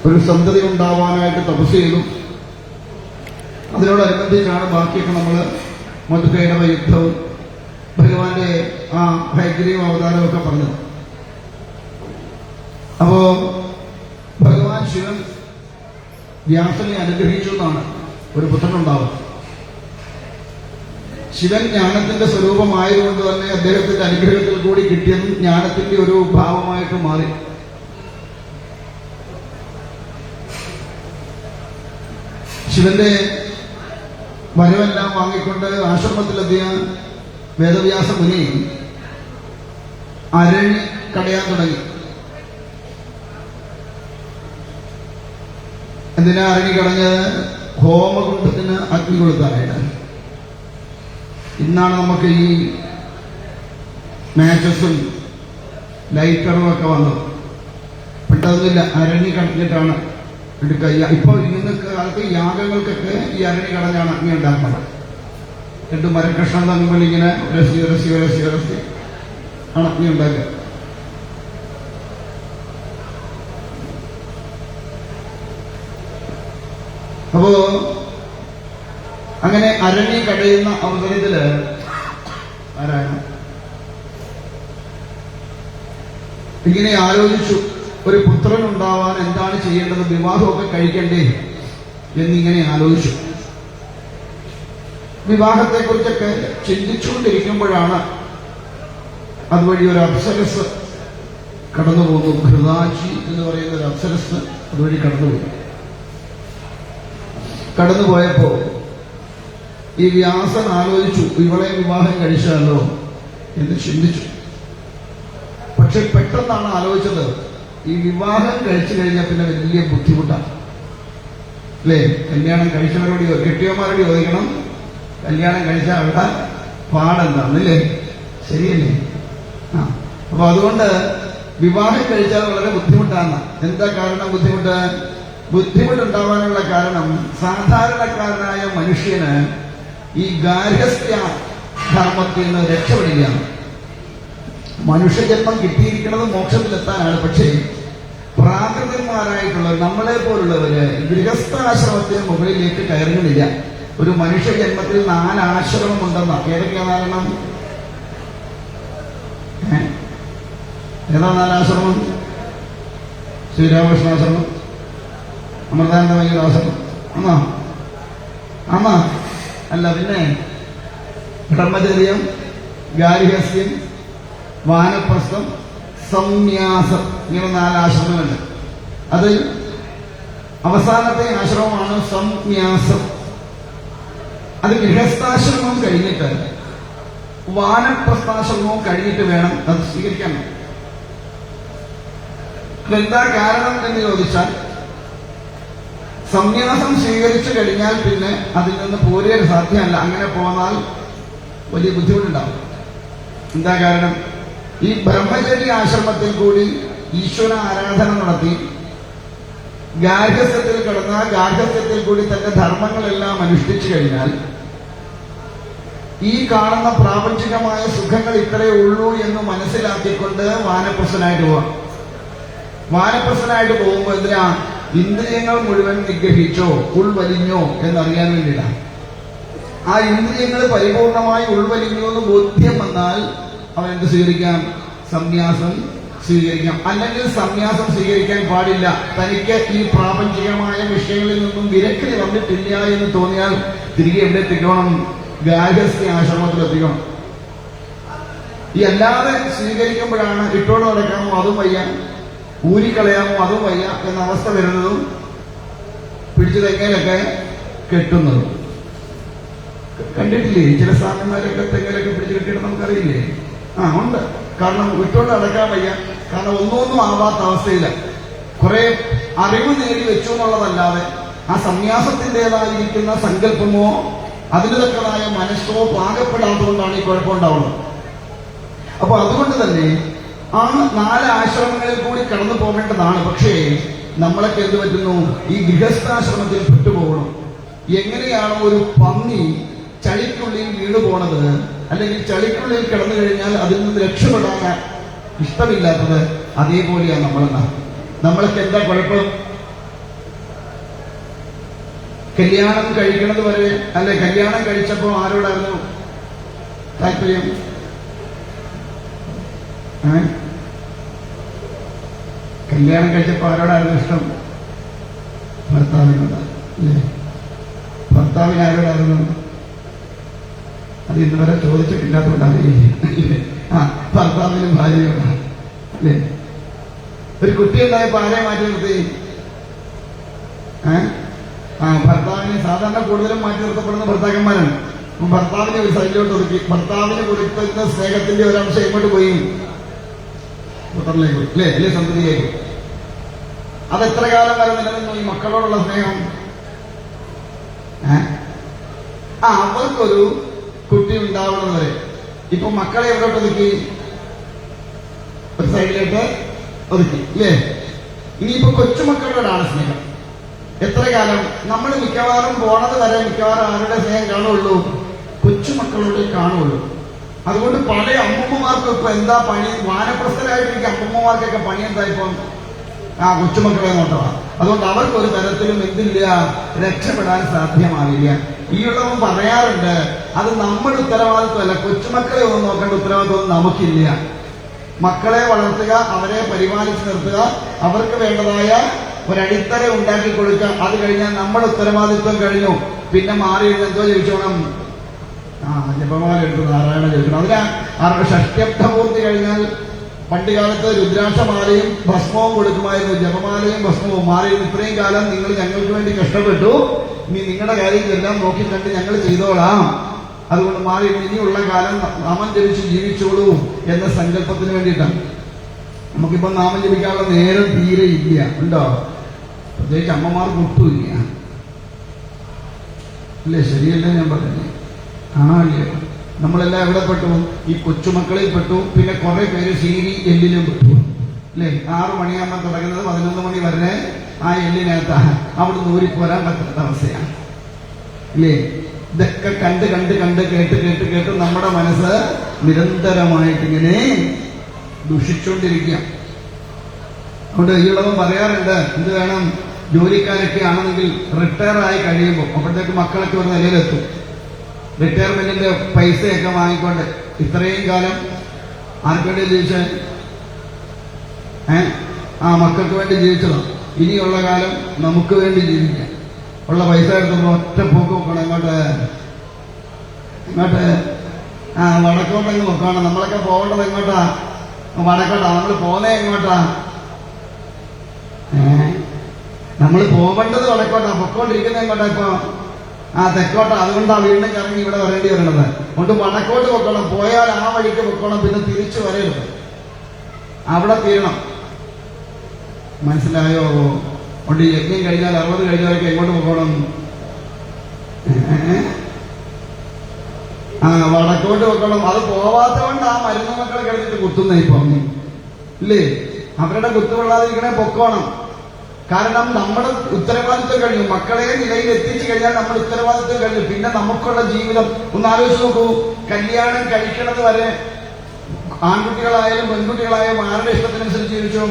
ഒരു സന്തതി ഉണ്ടാവാനായിട്ട് തപസ് ചെയ്തു. അതിനോടനുബന്ധിച്ചാണ് ബാക്കിയൊക്കെ നമ്മൾ മധുകൈടവ യുദ്ധവും ഭഗവാന്റെ ആ ഹൈഗ്രീവ അവതാരമൊക്കെ പറഞ്ഞത്. അപ്പോ ഭഗവാൻ ശിവൻ വ്യാസനെ അനുഗ്രഹിച്ചു എന്നാണ് ഒരു പുത്രനുണ്ടാവുക. ശിവൻ ജ്ഞാനത്തിന്റെ സ്വരൂപമായതുകൊണ്ട് തന്നെ അദ്ദേഹത്തിന്റെ അനുഗ്രഹത്തിൽ കൂടി കിട്ടിയതും ജ്ഞാനത്തിന്റെ ഒരു ഭാവമായിട്ട് മാറി. ശിവന്റെ വരവെല്ലാം വാങ്ങിക്കൊണ്ട് ആശ്രമത്തിലെത്തിയ വേദവ്യാസ മുനി അരണി കടയാൻ തുടങ്ങി. എന്തിനാ അരണി കടഞ്ഞത്? ഹോമകുണ്ടത്തിന് അഗ്നി കൊടുത്താനായിട്ട്. ഇന്നാണ് നമുക്ക് ഈ മാച്ചസും ലൈറ്ററും ഒക്കെ വന്നത്. പെട്ടതൊന്നുമില്ല, അരണി കടഞ്ഞിട്ടാണ് എടുക്കുക. ഇപ്പൊ ഇന്നത്തെ കാലത്ത് യാഗങ്ങൾക്കൊക്കെ ഈ അരണി കടഞ്ഞാണ് അഗ്നി ഉണ്ടാക്കുന്നത്. രണ്ട് മരക്കഷ്ണം തമ്മിൽ ഇങ്ങനെ രസി രസി രസി രസി ആണ് അഗ്നി ഉണ്ടാക്കുക. അപ്പോ അങ്ങനെ അരണി കടയുന്ന അവസരത്തില് ആരാണ് ഇങ്ങനെ ആലോചിച്ചു, ഒരു പുത്രൻ ഉണ്ടാവാൻ എന്താണ് ചെയ്യേണ്ടത്, വിവാഹമൊക്കെ കഴിക്കണ്ടേ എന്നിങ്ങനെ ആലോചിച്ചു. വിവാഹത്തെക്കുറിച്ചൊക്കെ ചിന്തിച്ചുകൊണ്ടിരിക്കുമ്പോഴാണ് അതുവഴി ഒരു അപ്സരസ് കടന്നു പോകുന്നു. ഘൃതാചി എന്ന് പറയുന്ന ഒരു അപ്സരസ് അതുവഴി കടന്നുപോയി. കടന്നുപോയപ്പോ ഈ വ്യാസൻ ആലോചിച്ചു, ഇവളെ വിവാഹം കഴിച്ചാലോ എന്ന് ചിന്തിച്ചു. പക്ഷെ പെട്ടെന്നാണ് ആലോചിച്ചത്, ഈ വിവാഹം കഴിച്ചു കഴിഞ്ഞാൽ പിന്നെ വലിയ ബുദ്ധിമുട്ടാണ് അല്ലേ? കല്യാണം കഴിച്ചവരോട് കെട്ടിയവന്മാരോട് ചോദിക്കണം, കല്യാണം കഴിച്ചാൽ അവിടെ പാടെന്താണല്ലേ? ശരിയല്ലേ? അപ്പൊ അതുകൊണ്ട് വിവാഹം കഴിച്ചാൽ വളരെ ബുദ്ധിമുട്ടാണ്. എന്താ കാരണം ബുദ്ധിമുട്ടുണ്ടാവാനുള്ള കാരണം, സാധാരണക്കാരനായ മനുഷ്യന് ഈ ഗാർഹസ്ഥ്യ ധർമ്മത്തിൽ നിന്ന് രക്ഷപ്പെടില്ല. മനുഷ്യജന്മം കിട്ടിയിരിക്കുന്നത് മോക്ഷത്തിലെത്താനാണ്. പക്ഷേ പ്രാകൃതന്മാരായിട്ടുള്ള നമ്മളെ പോലുള്ളവര് ഗൃഹസ്ഥാശ്രമത്തിന് മുകളിലേക്ക് കയറുന്നില്ല. ഒരു മനുഷ്യജന്മത്തിൽ 4 ആശ്രമം ഉണ്ടെന്ന. ഏതൊക്കെയാണ് കാരണം? ഏതാ 4 ആശ്രമം? ശ്രീരാമകൃഷ്ണാശ്രമം, അമൃതാനന്ദമയ്യാശ്രമം ആമാ അല്ല, പിന്നെ ബ്രഹ്മചര്യം, ഗാർഹസ്ഥ്യം, വാനപ്രസ്ഥം, സംന്യാസം, ഇങ്ങനെ 4 ആശ്രമങ്ങളുണ്ട്. അതിൽ അവസാനത്തെ ആശ്രമമാണ് സംന്യാസം. അത് ഗൃഹസ്ഥാശ്രമം കഴിഞ്ഞിട്ട് വാനപ്രസ്ഥാശ്രമവും കഴിഞ്ഞിട്ട് വേണം അത് സ്വീകരിക്കാൻ. എന്താ കാരണം എന്ന് ചോദിച്ചാൽ, സംന്യാസം സ്വീകരിച്ചു കഴിഞ്ഞാൽ പിന്നെ അതിൽ നിന്ന് പോരുക സാധ്യമല്ല. അങ്ങനെ പോന്നാൽ വലിയ ബുദ്ധിമുട്ടുണ്ടാവും. എന്താ കാരണം? ഈ ബ്രഹ്മചര്യ ആശ്രമത്തിൽ കൂടി ഈശ്വര ആരാധന നടത്തി ഗാർഹസ്ഥ്യത്തിൽ കിടന്ന ഗാർഹസ്ഥ്യത്തിൽ കൂടി തന്റെ ധർമ്മങ്ങളെല്ലാം അനുഷ്ഠിച്ചു കഴിഞ്ഞാൽ ഈ കാണുന്ന പ്രാപഞ്ചികമായ സുഖങ്ങൾ ഇത്രയേ ഉള്ളൂ എന്ന് മനസ്സിലാക്കിക്കൊണ്ട് വാനപ്രസ്ഥനായിട്ട് പോവാം. വാനപ്രസ്ഥനായിട്ട് പോകുമ്പോൾ എന്തിനാ? ഇന്ദ്രിയങ്ങൾ മുഴുവൻ നിഗ്രഹിച്ചോ, ഉൾവലിഞ്ഞോ എന്നറിയാൻ വേണ്ടിയിട്ടാണ്. ആ ഇന്ദ്രിയങ്ങൾ പരിപൂർണമായി ഉൾവലിഞ്ഞു എന്ന് ബോധ്യം വന്നാൽ അവൻ എന്ത് സ്വീകരിക്കാം? സംന്യാസം സ്വീകരിക്കാം. അല്ലെങ്കിൽ സംന്യാസം സ്വീകരിക്കാൻ പാടില്ല. തനിക്ക് ഈ പ്രാപഞ്ചികമായ വിഷയങ്ങളിൽ നിന്നും വിരക്തി വന്നിട്ടില്ല എന്ന് തോന്നിയാൽ തിരികെ എവിടെ എത്തിക്കണം? ഗാർഹസ്ഥ്യ ആശ്രമത്തിലെത്തിക്കണം. ഈ അല്ലാതെ സ്വീകരിക്കുമ്പോഴാണ് ഇട്ടോട് നടക്കാമോ അതും വയ്യ, ഊരിക്കളയാമോ അതും വയ്യ എന്ന അവസ്ഥ വരുന്നതും പിടിച്ചു തെങ്ങയിലൊക്കെ കെട്ടുന്നതും. കണ്ടിട്ടില്ലേ ചില സ്വാമിമാരൊക്കെ തെങ്ങയിലൊക്കെ പിടിച്ചു കെട്ടിയിട്ട് നമുക്കറിയില്ലേ? ഉണ്ട്. കാരണം വിട്ടോണ്ട് നടക്കാൻ വയ്യ. കാരണം ഒന്നും ആവാത്ത അവസ്ഥയില്ല. കുറെ അറിവ് നേടി വെച്ചു എന്നുള്ളതല്ലാതെ ആ സന്യാസത്തിൻ്റെതായിരിക്കുന്ന സങ്കല്പമോ അതിന് തക്കതായ മനസ്സോ പാകപ്പെടാത്തതുകൊണ്ടാണ് ഈ കുഴപ്പമുണ്ടാവുന്നത്. അപ്പൊ അതുകൊണ്ട് തന്നെ ആ 4 ആശ്രമങ്ങളിൽ കൂടി കടന്നു പോകേണ്ടതാണ്. പക്ഷേ നമ്മളൊക്കെ എന്ത് പറ്റുന്നു? ഈ ഗൃഹസ്ഥാശ്രമത്തിൽ പെട്ടുപോകണം. എങ്ങനെയാണോ ഒരു പന്നി ചളിക്കുള്ളിൽ വീണു പോണത്, അല്ലെങ്കിൽ ചളിക്കുള്ളിൽ കിടന്നു കഴിഞ്ഞാൽ അതിൽ നിന്ന് രക്ഷപ്പെടാൻ ഇഷ്ടമില്ലാത്തത്, അതേപോലെയാണ് നമ്മളെന്നാ. നമ്മളൊക്കെ എന്താ കുഴപ്പം? കല്യാണം കഴിക്കണത് വരെ അല്ലെ, കല്യാണം കഴിച്ചപ്പോ ആരോടായിരുന്നു താല്പര്യം? കല്യാണം കഴിച്ചപ്പോ ആരോടായിരുന്നു ഇഷ്ടം? ഭർത്താവിനോട് അല്ലേ? ഭർത്താവിന് ആരോടായിരുന്നു? അത് ഇന്നുവരെ ചോദിച്ചിട്ടില്ലാത്തതുകൊണ്ടറിയില്ലേ? ഭർത്താവിനും ഭാര്യയോടാണ് അല്ലേ? ഒരു കുട്ടി ഉണ്ടായപ്പോ ആരെ മാറ്റി നിർത്തി? ഭർത്താവിനെ സാധാരണ കൂടുതലും മാറ്റി നിർത്തപ്പെടുന്ന ഭർത്താക്കന്മാരാണ്. ഭർത്താവിനെ ഒരു സൈഡിലോട്ട് ഒതുക്കി, ഭർത്താവിന് കൊടുക്കുന്ന സ്നേഹത്തിന്റെ ഒരംശം എങ്ങോട്ട് പോയി? പുത്രനിലേക്ക് പോയി അല്ലേ? അല്ലെ സന്തതിയിലേക്ക്. അത് എത്ര കാലം വരെ നിലനിന്നു ഈ മക്കളോടുള്ള സ്നേഹം? അവർക്കൊരു കുട്ടി ഉണ്ടാവുന്നത് വരെ. ഇപ്പൊ മക്കളെ എവിടോട്ട് ഒതുക്കി? ഒരു സൈഡിലേക്ക് ഒതുക്കി അല്ലേ? ഇനിയിപ്പോ കൊച്ചുമക്കളോടാണ് സ്നേഹം. എത്ര കാലം? നമ്മൾ മിക്കവാറും പോണത് വരെ മിക്കവാറും ആരുടെ സ്നേഹം കാണുള്ളൂ? കൊച്ചുമക്കളോട് കാണുള്ളൂ. അതുകൊണ്ട് പഴയ അമ്മൂമ്മമാർക്കും ഇപ്പൊ എന്താ പണി? വാനപ്രസ്ഥരായിട്ടിരിക്കും അമ്മൂമ്മമാർക്കൊക്കെ പണി എന്താ ഇപ്പം? കൊച്ചുമക്കളെ നോട്ടമാണ്. അതുകൊണ്ട് അവർക്കൊരു തരത്തിലും എന്തില്ല, രക്ഷപ്പെടാൻ സാധ്യമാവില്ല. ഈയുള്ളവൻ പറയാറുണ്ട്, അത് നമ്മുടെ ഉത്തരവാദിത്വമല്ല, കൊച്ചുമക്കളെ ഒന്നും നോക്കേണ്ട ഉത്തരവാദിത്വം നമുക്കില്ല. മക്കളെ വളർത്തുക, അവരെ പരിപാലിച്ച് നിർത്തുക, അവർക്ക് വേണ്ടതായ ഒരടിത്തറ ഉണ്ടാക്കി കൊടുക്കുക. അത് കഴിഞ്ഞാൽ നമ്മുടെ ഉത്തരവാദിത്വം കഴിഞ്ഞു. പിന്നെ മാറി എന്തോ ചോദിച്ചോണം? ജപമാല എടുത്ത് നാരായണ ചോദിക്കണം. അതിന് ഷഷ്ട്യബ്ദപൂർത്തി കഴിഞ്ഞാൽ പണ്ട് കാലത്ത് രുദ്രാക്ഷമാലയും ഭസ്മവും കൊടുക്കുമായിരുന്നു. ജപമാലയും ഭസ്മവും മാറി. ഇത്രയും കാലം നിങ്ങൾ ഞങ്ങൾക്ക് വേണ്ടി കഷ്ടപ്പെട്ടു, ഇനി നിങ്ങളുടെ കാര്യങ്ങളെല്ലാം നോക്കിക്കണ്ട് ഞങ്ങൾ ചെയ്തോളാം, അതുകൊണ്ട് മാറി ഇനിയുള്ള കാലം നാമം ജപിച്ച് ജീവിച്ചോളൂ എന്ന സങ്കല്പത്തിന് വേണ്ടിയിട്ടാണ്. നമുക്കിപ്പോ നാമം ജപിക്കാനുള്ള നേരം തീരെ ഇല്ല. ഉണ്ടോ? പ്രത്യേകിച്ച് അമ്മമാർക്ക് ഒട്ടുമില്ല അല്ലേ? ശരിയല്ലേ ഞാൻ പറഞ്ഞേ? കാണാനില്ല. നമ്മളെല്ലാം എവിടെ പെട്ടു? ഈ കൊച്ചുമക്കളിൽ പെട്ടു. പിന്നെ കുറെ പേര് സീരി എല്ലിലും പെട്ടു അല്ലേ? 6 മണിയാകുമ്പോൾ തുടങ്ങുന്നത് 11 മണി വരെ ആ എല്ലിനകത്ത് അവിടെ ഊരിപ്പോരാൻ പറ്റാത്ത അവസ്ഥയാണ് അല്ലേ? ഇതൊക്കെ കണ്ട് കണ്ട് കണ്ട് കേട്ട് കേട്ട് കേട്ട് നമ്മുടെ മനസ്സ് നിരന്തരമായിട്ടിങ്ങനെ ദുഷിച്ചുകൊണ്ടിരിക്കുക. അതുകൊണ്ട് ഈയുള്ളവൻ പറയാറുണ്ട്, എന്ത് വേണം? ജോലിക്കാരൊക്കെ ആണെങ്കിൽ റിട്ടയർ ആയി കഴിയുമ്പോൾ അപ്പോഴത്തേക്ക് മക്കളൊക്കെ ഒരു നിലയിലെത്തും. റിട്ടയർമെന്റിന്റെ പൈസയൊക്കെ വാങ്ങിക്കൊണ്ട് ഇത്രയും കാലം ആർക്ക് വേണ്ടി ജീവിച്ചേ? മക്കൾക്ക് വേണ്ടി ജീവിച്ചതോ? ഇനിയുള്ള കാലം നമുക്ക് വേണ്ടി ജീവിക്കാം. ഉള്ള പൈസ എടുക്കുമ്പോൾ ഒറ്റ പോക്ക് വെക്കണം. ഇങ്ങോട്ട് വടക്കോട്ടങ്ങ് വെക്കണം. നമ്മളൊക്കെ പോകേണ്ടത് എങ്ങോട്ടാ? വടക്കോട്ടാ. നമ്മൾ പോന്നേ എങ്ങോട്ടാ? നമ്മൾ പോകേണ്ടത് വടക്കോട്ടാ, പൊക്കോണ്ടിരിക്കുന്നത് എങ്ങോട്ടാ? ഇപ്പൊ തെക്കോട്ടാ. അതുകൊണ്ടാണ് വീണ്ടും കറങ്ങി ഇവിടെ വരേണ്ടി വരണത്. അതുകൊണ്ട് വടക്കോട്ട് പൊക്കണം. പോയാൽ ആ വഴിക്ക് പൊക്കണം, പിന്നെ തിരിച്ചു വരരുത്, അവിടെ തീരണം. മനസ്സിലായോ? അതുകൊണ്ട് യജ്ഞം കഴിഞ്ഞാൽ 60 കഴിഞ്ഞവരൊക്കെ എങ്ങോട്ട് പോകണം? വടക്കോട്ട് വെക്കണം. അത് പോവാത്തതുകൊണ്ട് ആ മരുന്ന് മക്കളെ കിടന്നിട്ട് കുത്തുന്ന ഇപ്പം ഇല്ലേ? അവരുടെ കുത്തുകൊള്ളാതിരിക്കണേ പൊക്കോണം. കാരണം നമ്മുടെ ഉത്തരവാദിത്വം കഴിഞ്ഞു. മക്കളെ നിലയിൽ എത്തിച്ചു കഴിഞ്ഞാൽ നമ്മുടെ ഉത്തരവാദിത്വം കഴിഞ്ഞു. പിന്നെ നമുക്കുള്ള ജീവിതം ഒന്ന് ആലോചിച്ച് നോക്കൂ. കല്യാണം കഴിക്കണത് വരെ ആൺകുട്ടികളായാലും പെൺകുട്ടികളായാലും ആരുടെ ഇഷ്ടത്തിനനുസരിച്ച് ജീവിച്ചു?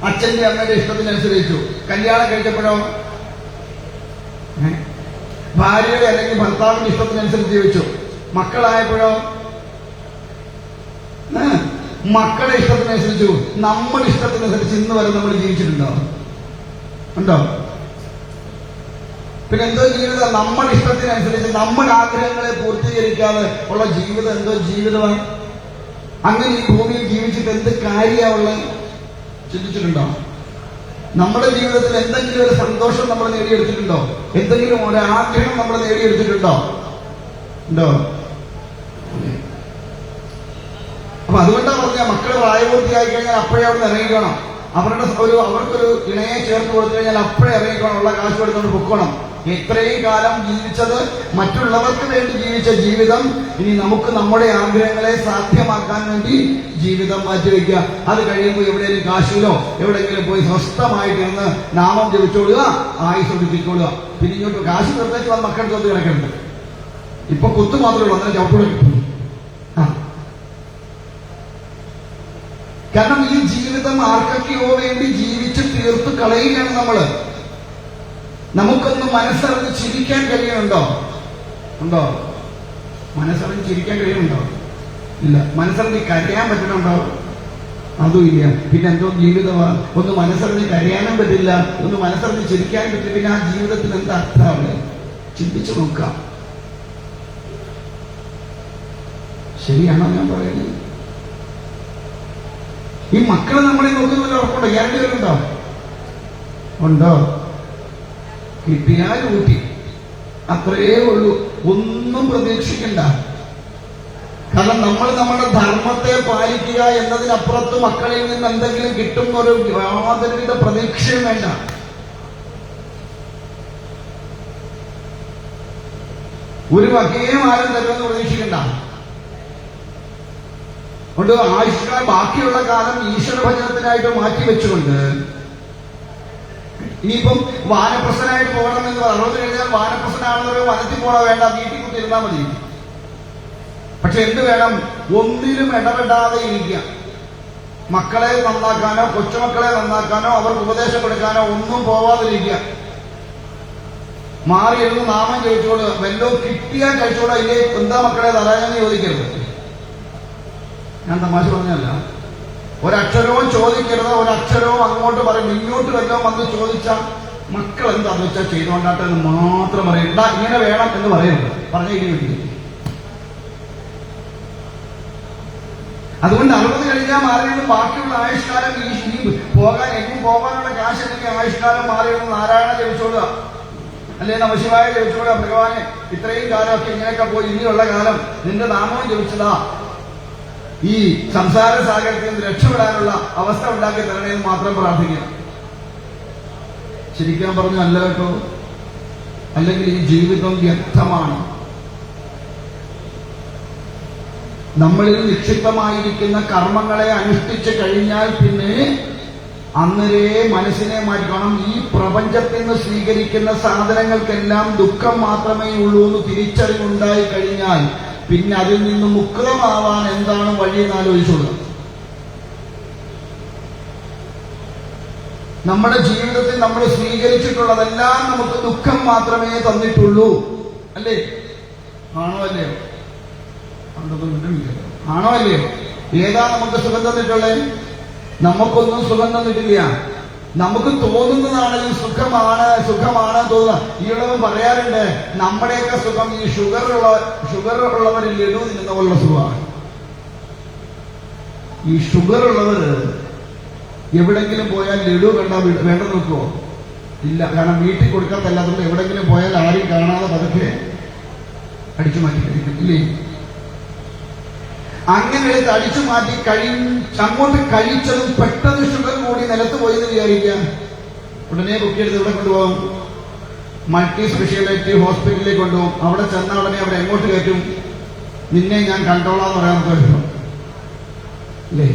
അച്ഛന്റെ അമ്മയുടെ ഇഷ്ടത്തിനനുസരിച്ചു. കല്യാണം കഴിച്ചപ്പോഴോ ഭാര്യയുടെ അല്ലെങ്കിൽ ഭർത്താവിന്റെ ഇഷ്ടത്തിനനുസരിച്ച് ജീവിച്ചു. മക്കളായപ്പോഴോ മക്കളുടെ ഇഷ്ടത്തിനനുസരിച്ചു. നമ്മുടെ ഇഷ്ടത്തിനനുസരിച്ച് ഇന്ന് വരെ നമ്മൾ ജീവിച്ചിട്ടുണ്ടോ? ഉണ്ടോ? പിന്നെ എന്തോ ജീവിതം? നമ്മുടെ ഇഷ്ടത്തിനനുസരിച്ച് നമ്മുടെ ആഗ്രഹങ്ങളെ പൂർത്തീകരിക്കാതെ ഉള്ള ജീവിതം എന്തോ ജീവിതമാണ്? അങ്ങനെ ഈ ഭൂമിയിൽ ജീവിച്ചിട്ട് എന്ത് കാര്യമുള്ളത് ചിന്തിച്ചിട്ടുണ്ടോ? നമ്മുടെ ജീവിതത്തിൽ എന്തെങ്കിലും ഒരു സന്തോഷം നമ്മൾ നേടിയെടുത്തിട്ടുണ്ടോ? എന്തെങ്കിലും ഒരു ആഗ്രഹം നമ്മൾ നേടിയെടുത്തിട്ടുണ്ടോ? ഉണ്ടോ? അപ്പൊ അതുകൊണ്ടാണ് പറഞ്ഞ മക്കള് പ്രായപൂർത്തിയായി കഴിഞ്ഞാൽ അപ്പോഴേ അവിടെ നിന്ന് ഇറങ്ങിക്കണം. അവർക്കൊരു ഇണയെ ചേർത്ത് കൊടുത്തു കഴിഞ്ഞാൽ അപ്പോഴേ ഇറങ്ങിക്കണം. ഉള്ള കാശ് കൊടുത്തുകൊണ്ട് പൊക്കണം. ഇത്രയും കാലം ജീവിച്ചത് മറ്റുള്ളവർക്ക് വേണ്ടി ജീവിച്ച ജീവിതം ഇനി നമുക്ക് നമ്മുടെ ആഗ്രഹങ്ങളെ സാധ്യമാക്കാൻ വേണ്ടി ജീവിതം മാറ്റിവെക്കുക. അത് കഴിയുമ്പോൾ എവിടെയെങ്കിലും കാശിലോ എവിടെയെങ്കിലും പോയി സ്വസ്ഥമായിട്ടിരുന്ന് നാമം ജപിച്ചോളുക, ആയുസ് ഒടുക്കിക്കൊള്ളുക. പിന്നെ ഇങ്ങോട്ട് കാശ് നിർത്തേച്ച് വന്ന് മക്കളുടെ തൊട്ട് കിടക്കരുത്. ഇപ്പൊ കുത്തു മാത്രമേ ഉള്ളൂ, അന്നേരം ചവിട്ടൂടെ കിട്ടും. കാരണം ഈ ജീവിതം ആർക്കൊക്കെയോ വേണ്ടി ജീവിച്ച് തീർത്ത് കളയുകയാണ് നമ്മള്. നമുക്കൊന്ന് മനസ്സറിഞ്ഞ് ചിരിക്കാൻ കഴിയുന്നുണ്ടോ? ഉണ്ടോ? മനസ്സറിഞ്ഞ് ചിരിക്കാൻ കഴിയുന്നുണ്ടോ? ഇല്ല. മനസ്സറിഞ്ഞ് കരയാൻ പറ്റുന്നുണ്ടോ? അതും ഇല്ല. പിന്നെ എന്തോ ജീവിതമാണ്? ഒന്ന് മനസ്സറിഞ്ഞ് കരയാനും പറ്റില്ല, ഒന്ന് മനസ്സറിഞ്ഞ് ചിരിക്കാനും പറ്റില്ല. പിന്നെ ആ ജീവിതത്തിന് എന്താ അർത്ഥമാണ്? ചിന്തിച്ചു നോക്കാം. ശരിയാണോ ഞാൻ പറയുന്നത്? ഈ മക്കളെ നമ്മളെ നോക്കുന്നതിൽ ഉറപ്പുണ്ടോ? ഗ്യാരണ്ടി വരുന്നുണ്ടോ? ഉണ്ടോ? കിട്ടിയാൽ ഊട്ടി, അത്രയേ ഉള്ളൂ. ഒന്നും പ്രതീക്ഷിക്കണ്ട. കാരണം നമ്മൾ നമ്മുടെ ധർമ്മത്തെ പാലിക്കുക എന്നതിനപ്പുറത്ത് മക്കളിൽ നിന്ന് എന്തെങ്കിലും കിട്ടുന്ന ഒരു യാതൊരുവിധ പ്രതീക്ഷയും വേണ്ട. ഒരു വകയും ആരും തരുമെന്ന് പ്രതീക്ഷിക്കണ്ട. കൊണ്ട് ആയുഷ്കാലം ബാക്കിയുള്ള കാലം ഈശ്വരഭജനത്തിനായിട്ട് മാറ്റിവെച്ചുകൊണ്ട് ഇനിയിപ്പം വാനപ്രസനായിട്ട് പോകണമെന്ന് 60 കഴിഞ്ഞാൽ വാനപ്രസനാണെന്നൊരു വനത്തിൽ പോകണോ വേണ്ട, വീട്ടിൽ കുത്തിയിരുന്നാൽ മതി. പക്ഷെ എന്ത് വേണം? ഒന്നിലും ഇടപെടാതെ ഇരിക്കുക. മക്കളെ നന്നാക്കാനോ കൊച്ചുമക്കളെ നന്നാക്കാനോ അവർക്ക് ഉപദേശം കൊടുക്കാനോ ഒന്നും പോവാതിരിക്കുക. മാറിയിരുന്ന് നാമം ചോദിച്ചോളൂ. വല്ലോ കിട്ടിയാൽ കഴിച്ചോളൂ. ഇല്ലേ എന്താ മക്കളെ തരാനെന്ന് ചോദിക്കരുത്. ഞാൻ തമാശ പറഞ്ഞല്ല. ഒരക്ഷരവും ചോദിക്കരുത്. ഒരക്ഷരവും അങ്ങോട്ട് പറയും. ഇങ്ങോട്ട് വല്ലതും വന്ന് ചോദിച്ചാൽ മക്കൾ എന്താന്ന് വെച്ചാൽ ചെയ്തോണ്ടാട്ടെ എന്ന് മാത്രം പറയും. ഇങ്ങനെ വേണം എന്ന് പറയരുത്. പറഞ്ഞതിന് വേണ്ടി. അതുകൊണ്ട് 60 കഴിഞ്ഞാൽ മാറിയത് ബാക്കിയുള്ള ആയുഷ്കാലം പോകാൻ എങ്ങും പോകാനുള്ള കാശ് അല്ലെങ്കിൽ ആയുഷ്കാലം മാറിയത് നാരായണ ജപിച്ചോളുക, അല്ലെ നമശിവായ ജപിച്ചോളുക. ഭഗവാനെ ഇത്രയും കാലമൊക്കെ ഇങ്ങനെയൊക്കെ പോയി, ഇനിയുള്ള കാലം നിന്റെ നാമവും ജപിച്ചതാ. ഈ സംസാര സാഗരത്തിൽ നിന്ന് രക്ഷപ്പെടാനുള്ള അവസ്ഥ ഉണ്ടാക്കി തരണേന്ന് മാത്രം പ്രാർത്ഥിക്കണം. ശരിക്കാൻ പറഞ്ഞു അല്ല കേട്ടോ. അല്ലെങ്കിൽ ഈ ജീവിതം വ്യർത്ഥമാണ്. നമ്മളിൽ നിക്ഷിപ്തമായിരിക്കുന്ന കർമ്മങ്ങളെ അനുഷ്ഠിച്ചു കഴിഞ്ഞാൽ പിന്നെ അന്നരേ മനസ്സിനെ മാറ്റണം. ഈ പ്രപഞ്ചത്തിൽ നിന്ന് സ്വീകരിക്കുന്ന സാധനങ്ങൾക്കെല്ലാം ദുഃഖം മാത്രമേ ഉള്ളൂ എന്ന് തിരിച്ചറിവുണ്ടായി കഴിഞ്ഞാൽ പിന്നെ അതിൽ നിന്ന് മുക്തമാവാൻ എന്താണ് വഴിയെന്ന് ആലോചിച്ചോളൂ. നമ്മുടെ ജീവിതത്തിൽ നമ്മൾ സ്വീകരിച്ചിട്ടുള്ളതെല്ലാം നമുക്ക് ദുഃഖം മാത്രമേ തന്നിട്ടുള്ളൂ. അല്ലേ? ആണോ അല്ലയോ? ആണോ അല്ലയോ? ഏതാ നമുക്ക് സുഖം തന്നിട്ടുള്ളത്? നമുക്കൊന്നും സുഖം തന്നിട്ടില്ല. നമുക്ക് തോന്നുന്നതാണെങ്കിൽ സുഖമാണ് സുഖമാണ് തോന്നുക. ഈയിടവ് പറയാറുണ്ട്, നമ്മുടെയൊക്കെ സുഖം ഈ ഷുഗർ ഉള്ളവരിൽ ലഡു തിന്നുന്ന പോലുള്ള സുഖമാണ്. ഈ ഷുഗർ ഉള്ളവര് എവിടെങ്കിലും പോയാൽ ലഡു വേണ്ട നോക്കുവോ? ഇല്ല. കാരണം വീട്ടിൽ കൊടുക്കാത്തല്ലാത്തത് എവിടെങ്കിലും പോയാൽ ആരും കാണാതെ പതുക്കെ അടിച്ചു മാറ്റി കഴിക്കും. ഇല്ലേ? അങ്ങനെ എടുത്ത് അടിച്ചു മാറ്റി അങ്ങോട്ട് കഴിച്ചതും പെട്ടെന്ന് ഷുഗർ കൂടി നിലത്ത് പോയി എന്ന് വിചാരിക്കാം. ഉടനെ കുട്ടിയെടുത്ത് ഇവിടെ കൊണ്ടുപോകും, മൾട്ടി സ്പെഷ്യാലിറ്റി ഹോസ്പിറ്റലിലേക്ക് കൊണ്ടുപോകും. അവിടെ ചെന്ന ഉടനെ അവിടെ എങ്ങോട്ട് കയറ്റും? നിന്നെ ഞാൻ കണ്ടോളാന്ന് പറയാൻ പറ്റും. അല്ലേ?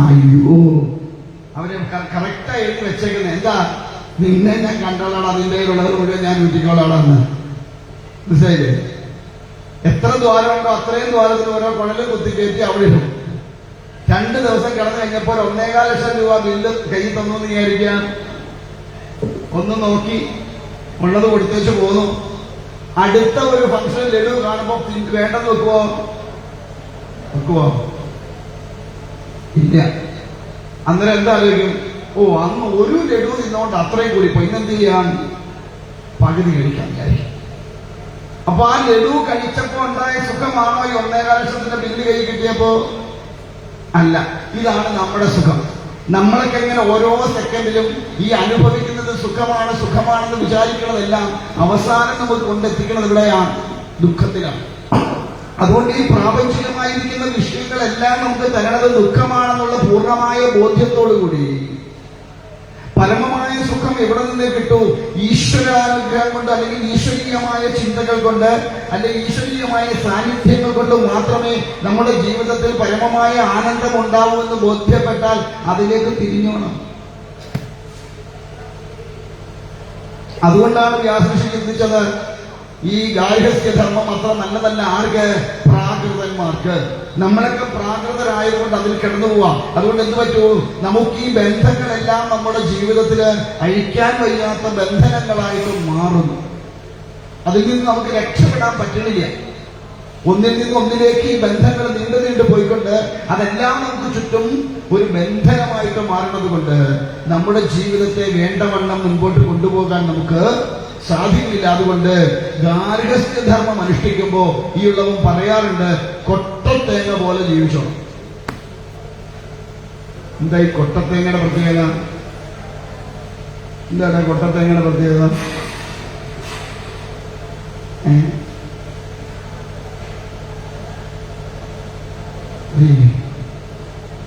അയ്യോ, അവര് കറക്റ്റായി എഴുതി വെച്ചേക്കുന്നത് എന്താ? നിന്നെ ഞാൻ കണ്ടോളാണ്, അതിൻ്റെ ഉള്ളത് മുഴുവൻ ഞാൻ ഊറ്റിക്കോളാണെന്ന്. മനസ്സിലായില്ലേ? എത്ര ദ്വാരമുണ്ടോ അത്രയും ദ്വാരത്തിൽ ഓരോ കുഴലും കുത്തിക്കയറ്റി അവിടെ ഇടും. 2 ദിവസം കിടന്നു കഴിഞ്ഞപ്പോൾ 1.25 ലക്ഷം രൂപ ബില്ല് കയ്യിൽ തന്നു എന്ന് വിചാരിക്കുക. ഒന്ന് നോക്കി ഉള്ളത് കൊടുത്തേച്ച് പോന്നു. അടുത്ത ഒരു ഫംഗ്ഷൻ ലഡു കാണുമ്പോ വേണ്ടെന്ന് വെക്കുവോ? ഇല്ല. അന്നേരം എന്താ ആലോചിക്കും? ഓ, അന്ന് ഒരു ലഡു നിന്നോണ്ട് അത്രയും കൂടി പോയി, ഇന്നെന്ത് ചെയ്യാം? പകുതി കഴിക്കാൻ വിചാരിക്കും. അപ്പൊ ആ ലഡു കഴിച്ചപ്പോ ഉണ്ടായ സുഖമാണോ ഈ 1.25 ലക്ഷത്തിന്റെ ബില്ല് കൈ കിട്ടിയപ്പോ? അല്ല. ഇതാണ് നമ്മുടെ സുഖം. നമ്മളൊക്കെ എങ്ങനെ ഓരോ സെക്കൻഡിലും ഈ അനുഭവിക്കുന്നത് സുഖമാണെന്ന് വിചാരിക്കുന്നതെല്ലാം അവസാനം നമുക്ക് കൊണ്ടെത്തിക്കുന്നത് ഇവിടെയാണ്, ദുഃഖത്തിലാണ്. അതുകൊണ്ട് ഈ പ്രാപഞ്ചികമായിരിക്കുന്ന വിഷയങ്ങളെല്ലാം നമുക്ക് തരണത് ദുഃഖമാണെന്നുള്ള പൂർണ്ണമായ ബോധ്യത്തോടുകൂടി പരമമായ സുഖം എവിടെ നിന്ന് കിട്ടൂ? ഈശ്വരാനുഗ്രഹം കൊണ്ട്, അല്ലെങ്കിൽ ഈശ്വരീയമായ ചിന്തകൾ കൊണ്ട്, അല്ലെങ്കിൽ ഈശ്വരീയമായ സാന്നിധ്യങ്ങൾ കൊണ്ട് മാത്രമേ നമ്മുടെ ജീവിതത്തിൽ പരമമായ ആനന്ദം ഉണ്ടാവുമെന്ന് ബോധ്യപ്പെട്ടാൽ അതിലേക്ക് തിരിഞ്ഞോണം. അതുകൊണ്ടാണ് വ്യാസഋഷി ചിന്തിച്ചത്, ഈ ഗാർഹസ്ഥ്യധർമ്മം അത്ര നല്ലതല്ല. ആർക്ക്? പ്രാകൃതന്മാർക്ക്. നമ്മളൊക്കെ പ്രാകൃതരായതുകൊണ്ട് അതിൽ കിടന്നു പോവാം. അതുകൊണ്ട് എന്ത് പറ്റുമോ, നമുക്ക് ഈ ബന്ധങ്ങളെല്ലാം നമ്മുടെ ജീവിതത്തിൽ അഴിക്കാൻ വയ്യാത്ത ബന്ധനങ്ങളായിട്ട് മാറുന്നു. അതിൽ നിന്ന് നമുക്ക് രക്ഷപ്പെടാൻ പറ്റണില്ല. ഒന്നിൽ നിന്ന് ഒന്നിലേക്ക് ഈ ബന്ധങ്ങൾ നീണ്ടു പോയിക്കൊണ്ട് അതെല്ലാം നമുക്ക് ചുറ്റും ഒരു ബന്ധനമായിട്ട് മാറുന്നത് കൊണ്ട് നമ്മുടെ ജീവിതത്തെ വേണ്ടവണ്ണം മുൻപോട്ട് കൊണ്ടുപോകാൻ നമുക്ക് സാധിക്കില്ല. അതുകൊണ്ട് ഗാർഹസ്ഥ്യധർമ്മം അനുഷ്ഠിക്കുമ്പോ ഈ ഉള്ളവൻ പറയാറുണ്ട്, കൊട്ടത്തേങ്ങ പോലെ ജീവിച്ചോ. എന്താ ഈ കൊട്ടത്തേങ്ങയുടെ പ്രത്യേകത? എന്താണ് കൊട്ടത്തേങ്ങയുടെ പ്രത്യേകത?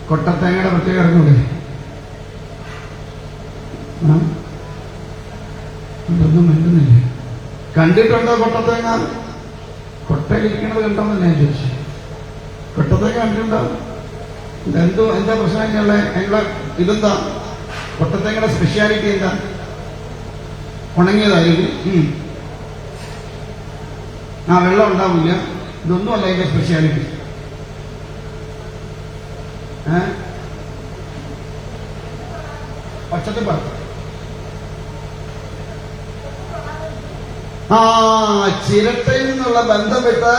കൊട്ടത്തേങ്ങയുടെ പ്രത്യേകത അറിഞ്ഞൂടെ? ഒന്നും വേണ്ടുന്നില്ലേ? കണ്ടിട്ടുണ്ടോ കൊട്ടത്തേങ്ങ? കൊട്ടയിലിരിക്കണത് കണ്ടോന്നല്ലേ ഞാൻ ചോദിച്ചു. കൊട്ടത്തേങ്ങ കണ്ടിട്ടുണ്ടോ? എന്താ പ്രശ്നം? ഞങ്ങളെ ഇതെന്താ കൊട്ടത്തേങ്ങയുടെ സ്പെഷ്യാലിറ്റി? എന്താ? ഉണങ്ങിയതായിരിക്കും. വെള്ളം ഉണ്ടാവില്ല. ഇതൊന്നുമല്ല അതിന്റെ സ്പെഷ്യാലിറ്റി. പച്ചത്തി പറ ചിരട്ടയിൽ നിന്നുള്ള ബന്ധപ്പെട്ട്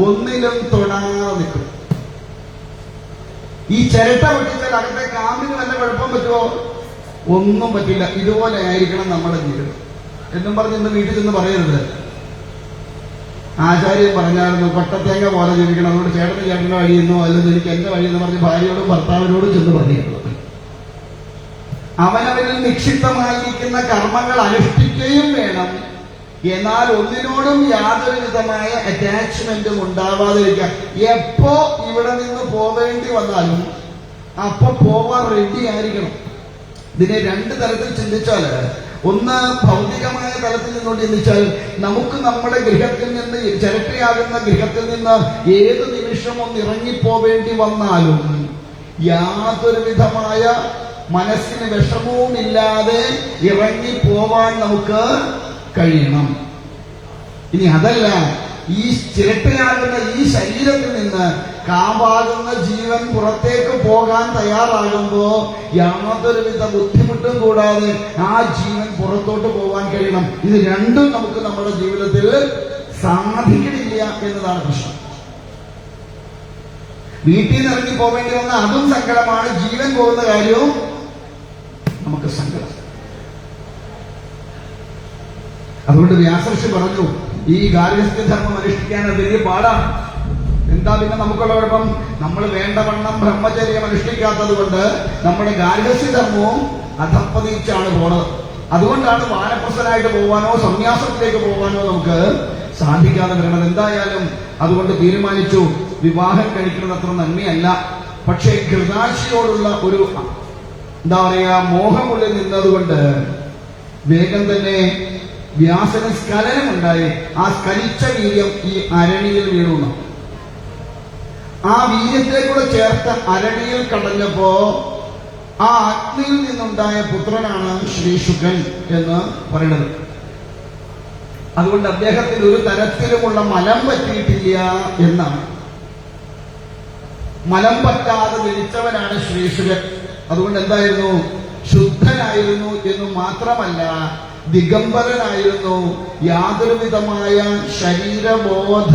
ഒന്നിലും തൊടാതെ നിൽക്കും. ഈ ചിരട്ട പൊട്ടിച്ചാൽ അകത്തെ കാമ്പിന് വല്ല കുഴപ്പം പറ്റുമോ? ഒന്നും പറ്റില്ല. ഇതുപോലെ ആയിരിക്കണം നമ്മുടെ ജീവിതം എന്നും പറഞ്ഞ് ഇന്ന് വീട്ടിൽ നിന്ന് പറയരുത്. ആചാര്യൻ പറഞ്ഞായിരുന്നു കൊട്ടത്തേങ്ങ പോലെ ജീവിക്കണം. അതുകൊണ്ട് ചേട്ടന്റെ വഴിയെന്നോ അല്ലെങ്കിൽ എനിക്ക് എന്റെ വഴിയെന്ന് പറഞ്ഞ് ഭാര്യയോടും ഭർത്താവിനോടും ചെന്ന് പറഞ്ഞിരുന്നത്. അവനവനിൽ നിക്ഷിപ്തമായിരിക്കുന്ന കർമ്മങ്ങൾ അനുഷ്ഠിക്കുകയും വേണം. എന്നാൽ ഒന്നിനോടും യാതൊരു വിധമായ അറ്റാച്ച്മെന്റും ഉണ്ടാവാതിരിക്കുക. എപ്പോ ഇവിടെ നിന്ന് പോവേണ്ടി വന്നാലും അപ്പൊ പോവാൻ റെഡി ആയിരിക്കണം. ഇതിനെ രണ്ട് തരത്തിൽ ചിന്തിച്ചാല്, ഒന്ന് ഭൗതികമായ തലത്തിൽ നിന്നോട് ചിന്തിച്ചാൽ നമുക്ക് നമ്മുടെ ഗൃഹത്തിൽ നിന്ന്, ചിരട്ടയാകുന്ന ഗൃഹത്തിൽ നിന്ന് ഏത് നിമിഷം ഒന്ന് ഇറങ്ങിപ്പോവേണ്ടി വന്നാലും യാതൊരു വിധമായ മനസ്സിന് വിഷമവും ഇല്ലാതെ ഇറങ്ങിപ്പോവാൻ നമുക്ക് കഴിയണം. ഇനി അതല്ല, ഈ ചിരട്ടയാകുന്ന ഈ ശരീരത്തിൽ നിന്ന് കാമ്പാകുന്ന ജീവൻ പുറത്തേക്ക് പോകാൻ തയ്യാറാകുമ്പോ യാതൊരുവിധ ബുദ്ധിമുട്ടും കൂടാതെ ആ ജീവൻ പുറത്തോട്ട് പോകാൻ കഴിയണം. ഇത് രണ്ടും നമുക്ക് നമ്മുടെ ജീവിതത്തിൽ സാധിക്കണില്ല എന്നതാണ് പ്രശ്നം. വീട്ടിൽ നിന്ന് ഇറങ്ങി പോവേണ്ടി വന്ന അതും സങ്കടമാണ്, ജീവൻ പോകുന്ന കാര്യവും നമുക്ക് സങ്കടം. അതുകൊണ്ട് വ്യാസർഷി പറഞ്ഞു, ഈ ഗാർഹസ്ഥ്യധർമ്മം അനുഷ്ഠിക്കാൻ വലിയ പാടാണ്. എന്താ പിന്നെ നമുക്കുള്ള കുഴപ്പം? നമ്മൾ വേണ്ടവണ്ണം ബ്രഹ്മചര്യം അനുഷ്ഠിക്കാത്തത് കൊണ്ട് നമ്മുടെ ഗാർഹസ്ഥ്യധർമ്മവും അധപ്പതിച്ചാണ് പോണത്. അതുകൊണ്ടാണ് വാനപ്രസ്ഥനായിട്ട് പോകാനോ സന്യാസത്തിലേക്ക് പോകാനോ നമുക്ക് സാധിക്കാതെ വരുന്നത്. എന്തായാലും അതുകൊണ്ട് തീരുമാനിച്ചു, വിവാഹം കഴിക്കുന്നത് അത്ര നന്മയല്ല. പക്ഷേ ഘൃതാശിയോടുള്ള ഒരു എന്താ പറയാ മോഹമുള്ളിൽ നിന്നതുകൊണ്ട് വേഗം തന്നെ വ്യാസന് സ്ഖലനമുണ്ടായി. ആ സ്ഖലിച്ച വീര്യം ഈ അരണിയിൽ വീണു. ആ വീര്യത്തെ കൂടെ ചേർത്ത് അരണിയിൽ കടഞ്ഞപ്പോ ആ അഗ്നിയിൽ നിന്നുണ്ടായ പുത്രനാണ് ശ്രീശുകൻ എന്ന് പറയുന്നത്. അതുകൊണ്ട് അദ്ദേഹത്തിന് ഒരു തരത്തിലുമുള്ള മലം പറ്റിയിട്ടില്ല എന്നാണ്. മലം പറ്റാതെ ജനിച്ചവനാണ് ശ്രീശുകൻ. അതുകൊണ്ട് എന്തായിരുന്നു? ശുദ്ധനായിരുന്നു എന്ന് മാത്രമല്ല, ദിഗംബരനായിരുന്നു. യാതൊരു വിധമായ ശരീരബോധവുമില്ലാതെ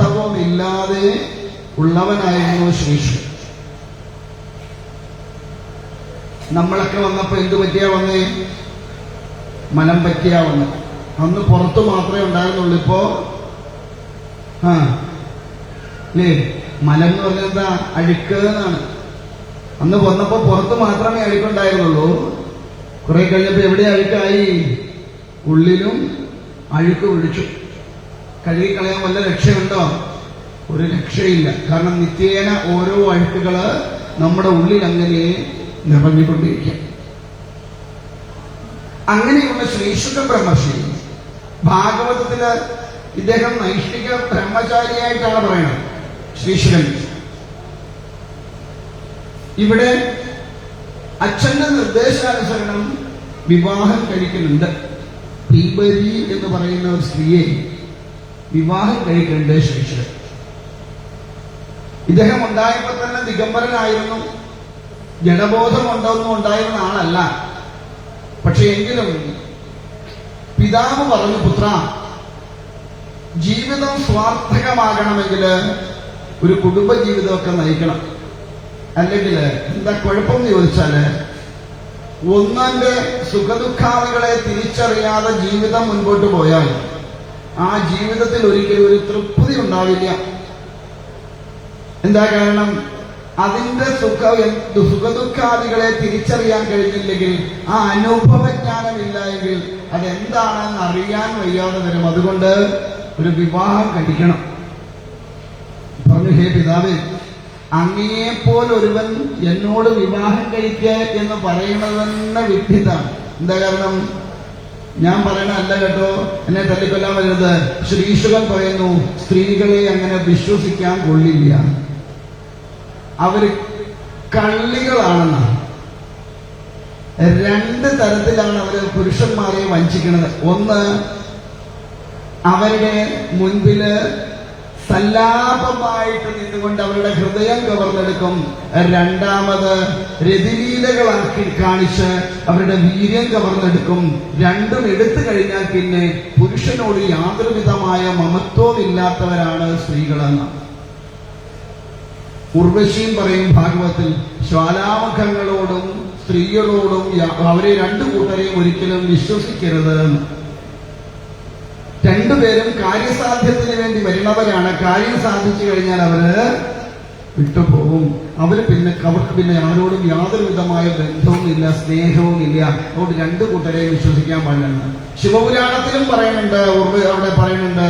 ഉള്ളവനായിരുന്നു ശ്രീശുകൻ. നമ്മളൊക്കെ വന്നപ്പോ എന്തു പറ്റിയാ വന്നേ? മലം പറ്റിയാ വന്ന്. അന്ന് പുറത്തു മാത്രമേ ഉണ്ടായിരുന്നുള്ളൂ. ഇപ്പോ അല്ലേ, മലം എന്ന് പറഞ്ഞാൽ എന്താ? അഴുക്ക് എന്നാണ്. അന്ന് വന്നപ്പോ പുറത്ത് മാത്രമേ അഴുക്കുണ്ടായിരുന്നുള്ളൂ. കുറെ കഴിഞ്ഞപ്പോ എവിടെ അഴുക്കായി? ഉള്ളിലും അഴുക്ക് ഒഴിച്ചു. കഴുകിക്കളയാൻ വല്ല രക്ഷയുണ്ടോ? ഒരു രക്ഷയില്ല. കാരണം നിത്യേന ഓരോ അഴുക്കുകള് നമ്മുടെ ഉള്ളിൽ അങ്ങനെ നിറഞ്ഞുകൊണ്ടിരിക്കും. അങ്ങനെയുള്ള ശ്രീശുക ബ്രഹ്മർഷി ഭാഗവതത്തില് ഇദ്ദേഹം നൈഷ്ഠിക ബ്രഹ്മചാരിയായിട്ടാണ് പറയുന്നത്. ശ്രീശുകൻ ഇവിടെ അച്ഛന്റെ നിർദ്ദേശാനുസരണം വിവാഹം കഴിക്കുന്നുണ്ട്. പീബരി എന്ന് പറയുന്ന ഒരു സ്ത്രീയെ വിവാഹം കഴിക്കുന്നുണ്ട് ശ്രീശുകൻ. ഇദ്ദേഹം ഉണ്ടായപ്പോൾ തന്നെ ദിഗംബരനായിരുന്നു, ജഡബോധം ഉണ്ടോന്നും ഉണ്ടായിരുന്ന ആളല്ല. പക്ഷെ എങ്കിലും പിതാവ് പറഞ്ഞു, പുത്ര, ജീവിതം സ്വാർത്ഥകമാകണമെങ്കിൽ ഒരു കുടുംബജീവിതമൊക്കെ നയിക്കണം. അല്ലെങ്കിൽ എന്താ കുഴപ്പമെന്ന് ചോദിച്ചാല്, ഒന്നാന്റെ സുഖദുഃഖാദികളെ തിരിച്ചറിയാതെ ജീവിതം മുൻപോട്ട് പോയാൽ ആ ജീവിതത്തിൽ ഒരിക്കലും ഒരു തൃപ്തി ഉണ്ടാവില്ല. എന്താ കാരണം? അതിന്റെ സുഖദുഃഖാദികളെ തിരിച്ചറിയാൻ കഴിഞ്ഞില്ലെങ്കിൽ, ആ അനുഭവജ്ഞാനമില്ല എങ്കിൽ അതെന്താണെന്ന് അറിയാൻ വയ്യാതെ വരും. അതുകൊണ്ട് ഒരു വിവാഹം കഴിക്കണം. പറഞ്ഞു, ഹേ പിതാവേ, അങ്ങയെപ്പോലൊരുവൻ എന്നോട് വിവാഹം കഴിക്കുക എന്ന് പറയുന്നത് തന്നെ വിഡ്ഢിതാണ്. എന്താ കാരണം? ഞാൻ പറയണ അല്ല കേട്ടോ, എന്നെ തല്ലിക്കൊല്ലാൻ വരുന്നത്. ശ്രീശുകൻ പറയുന്നു, സ്ത്രീകളെ അങ്ങനെ വിശ്വസിക്കാൻ കൊള്ളില്ല, അവര് കള്ളികളാണെന്നാണ്. രണ്ട് തരത്തിലാണ് അവര് പുരുഷന്മാരെ വഞ്ചിക്കുന്നത്. ഒന്ന്, അവരുടെ മുൻപില് സല്ലാപമായിട്ട് നിന്നുകൊണ്ട് അവരുടെ ഹൃദയം കവർന്നെടുക്കും. രണ്ടാമത്, രതിലീലകളാക്കി കാണിച്ച് അവരുടെ വീര്യം കവർന്നെടുക്കും. രണ്ടും എടുത്തു കഴിഞ്ഞാൽ പിന്നെ പുരുഷനോട് യാതൊരു വിധമായ മമത്വവും ഇല്ലാത്തവരാണ് സ്ത്രീകളെന്ന് ഉർവശിയും പറയും ഭാഗവത്തിൽ. ശ്വാലാമുഖങ്ങളോടും സ്ത്രീകളോടും അവരെ രണ്ടു കൂട്ടരെയും ഒരിക്കലും വിശ്വസിക്കരുത്. രണ്ടുപേരും കാര്യസാധ്യത്തിന് വേണ്ടി വരുന്നവരാണ്. കാര്യം സാധിച്ചു കഴിഞ്ഞാൽ അവര് വിട്ടുപോകും. അവർക്ക് പിന്നെ ആരോടും യാതൊരു വിധമായ ബന്ധവും ഇല്ല, സ്നേഹവും ഇല്ല. അതുകൊണ്ട് രണ്ടു കൂട്ടരെയും വിശ്വസിക്കാൻ പാടില്ല. ശിവപുരാണത്തിലും പറയുന്നുണ്ട്, അവിടെ പറയുന്നുണ്ട്,